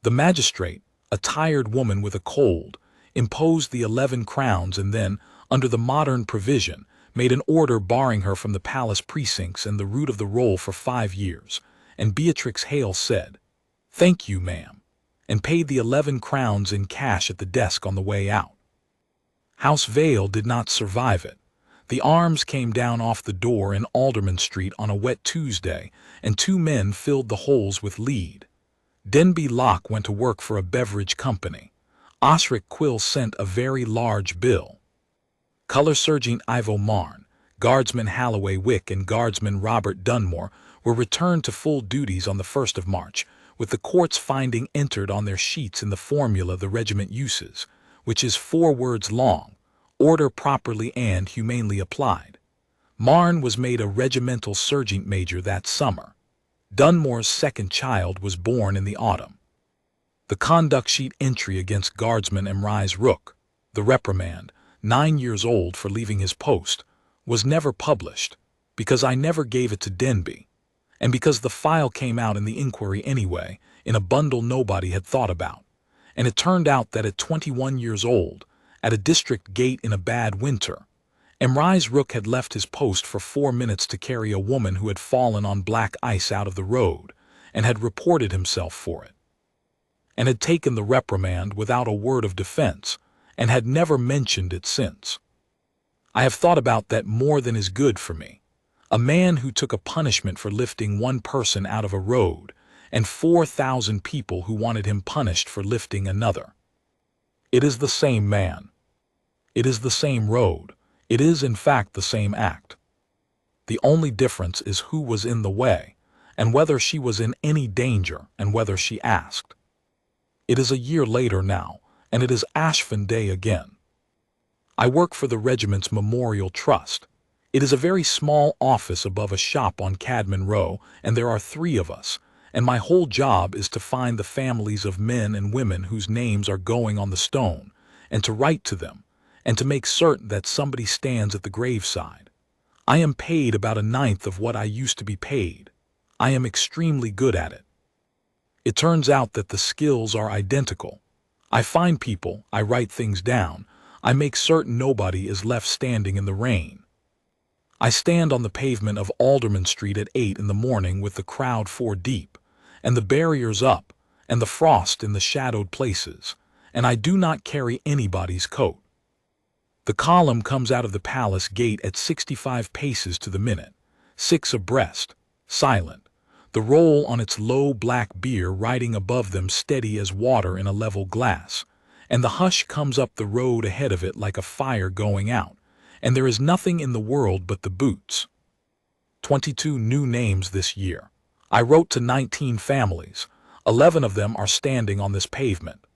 The magistrate, a tired woman with a cold, imposed the 11 crowns and then, under the modern provision, made an order barring her from the palace precincts and the route of the roll for 5 years, and Beatrix Vayle said, "Thank you, ma'am," and paid the 11 crowns in cash at the desk on the way out. House Vayle did not survive it. The arms came down off the door in Alderman Street on a wet Tuesday, and 2 men filled the holes with lead. Denby Locke went to work for a beverage company. Osric Quill sent a very large bill. Colour Sergeant Ivo Marne, Guardsman Halloway Wick, and Guardsman Robert Dunmore were returned to full duties on the 1st of March, with the court's finding entered on their sheets in the formula the regiment uses, which is 4 words long, order properly and humanely applied. Marne was made a regimental sergeant major that summer. Dunmore's 2nd child was born in the autumn. The conduct sheet entry against Guardsman Emrys Rook, the reprimand, 9 years old for leaving his post, was never published, because I never gave it to Denby, and because the file came out in the inquiry anyway, in a bundle nobody had thought about, and it turned out that at 21 years old, at a district gate in a bad winter, Emrys Rook had left his post for 4 minutes to carry a woman who had fallen on black ice out of the road, and had reported himself for it, and had taken the reprimand without a word of defense, and had never mentioned it since. I have thought about that more than is good for me. A man who took a punishment for lifting 1 person out of a road, and 4,000 people who wanted him punished for lifting another. It is the same man. It is the same road. It is, in fact, the same act. The only difference is who was in the way, and whether she was in any danger, and whether she asked. It is a year later now, and it is Ashford Day again. I work for the regiment's Memorial Trust. It is a very small office above a shop on Cadman Row, and there are 3 of us, and my whole job is to find the families of men and women whose names are going on the stone, and to write to them, and to make certain that somebody stands at the graveside. I am paid about a ninth of what I used to be paid. I am extremely good at it. It turns out that the skills are identical. I find people, I write things down, I make certain nobody is left standing in the rain. I stand on the pavement of Alderman Street at 8 in the morning with the crowd 4 deep, and the barriers up, and the frost in the shadowed places, and I do not carry anybody's coat. The column comes out of the palace gate at 65 paces to the minute, 6 abreast, silent, the roll on its low black bier riding above them steady as water in a level glass, and the hush comes up the road ahead of it like a fire going out, and there is nothing in the world but the boots. 22 new names this year. I wrote to 19 families. 11 of them are standing on this pavement.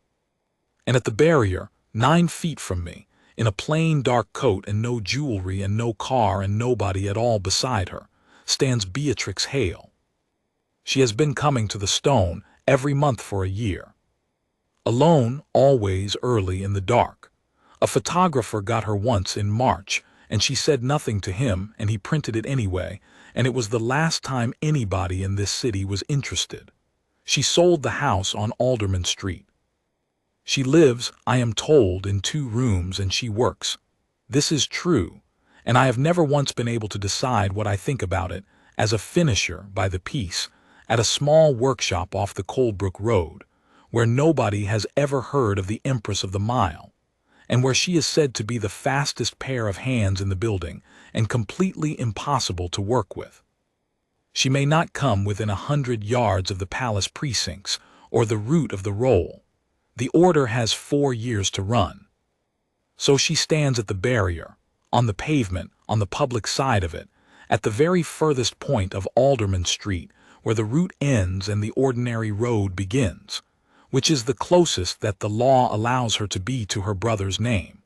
And at the barrier, 9 feet from me, in a plain dark coat and no jewelry and no car and nobody at all beside her, stands Beatrix Vayle. She has been coming to the stone every month for a year. Alone, always early in the dark. A photographer got her once in March, and she said nothing to him, and he printed it anyway, and it was the last time anybody in this city was interested. She sold the house on Alderman Street. She lives, I am told, in 2 rooms, and she works. This is true, and I have never once been able to decide what I think about it, as a finisher by the piece, at a small workshop off the Colebrook Road, where nobody has ever heard of the Empress of the Mile, and where she is said to be the fastest pair of hands in the building and completely impossible to work with. She may not come within 100 yards of the palace precincts or the route of the roll. The order has 4 years to run. So she stands at the barrier, on the pavement, on the public side of it, at the very furthest point of Alderman Street, where the route ends and the ordinary road begins, which is the closest that the law allows her to be to her brother's name.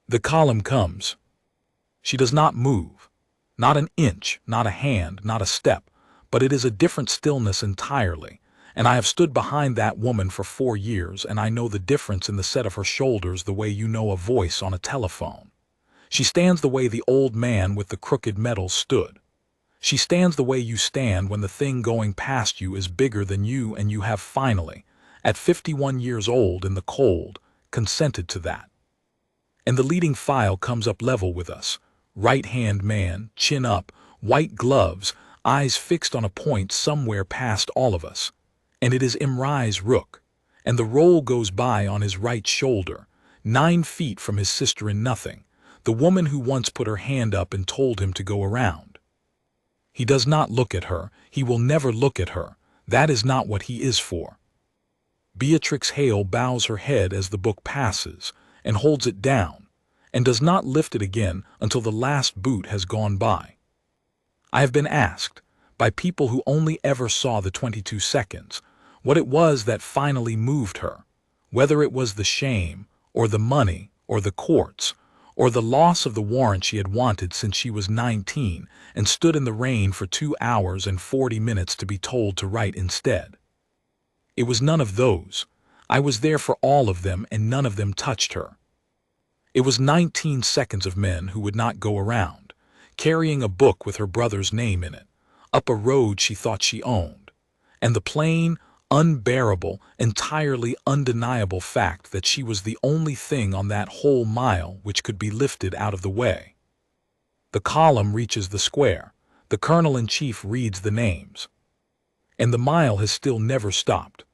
The column comes. She does not move, not an inch, not a hand, not a step, but it is a different stillness entirely, and I have stood behind that woman for 4 years, and I know the difference in the set of her shoulders the way you know a voice on a telephone. She stands the way the old man with the crooked metal stood. She stands the way you stand when the thing going past you is bigger than you and you have finally, at 51 years old in the cold, consented to that. And the leading file comes up level with us, right-hand man, chin up, white gloves, eyes fixed on a point somewhere past all of us. And it is Imrai's Rook, and the roll goes by on his right shoulder, 9 feet from his sister-in-nothing, the woman who once put her hand up and told him to go around. He does not look at her, he will never look at her, that is not what he is for. Beatrix Vayle bows her head as the book passes, and holds it down, and does not lift it again until the last boot has gone by. I have been asked, by people who only ever saw the 22 seconds, what it was that finally moved her, whether it was the shame, or the money, or the courts, or the loss of the warrant she had wanted since she was 19 and stood in the rain for 2 hours and 40 minutes to be told to write instead. It was none of those. I was there for all of them and none of them touched her. It was 19 seconds of men who would not go around, carrying a book with her brother's name in it, up a road she thought she owned, and the plain, unbearable, entirely undeniable fact that she was the only thing on that whole mile which could be lifted out of the way. The column reaches the square, the colonel-in-chief reads the names, and the mile has still never stopped.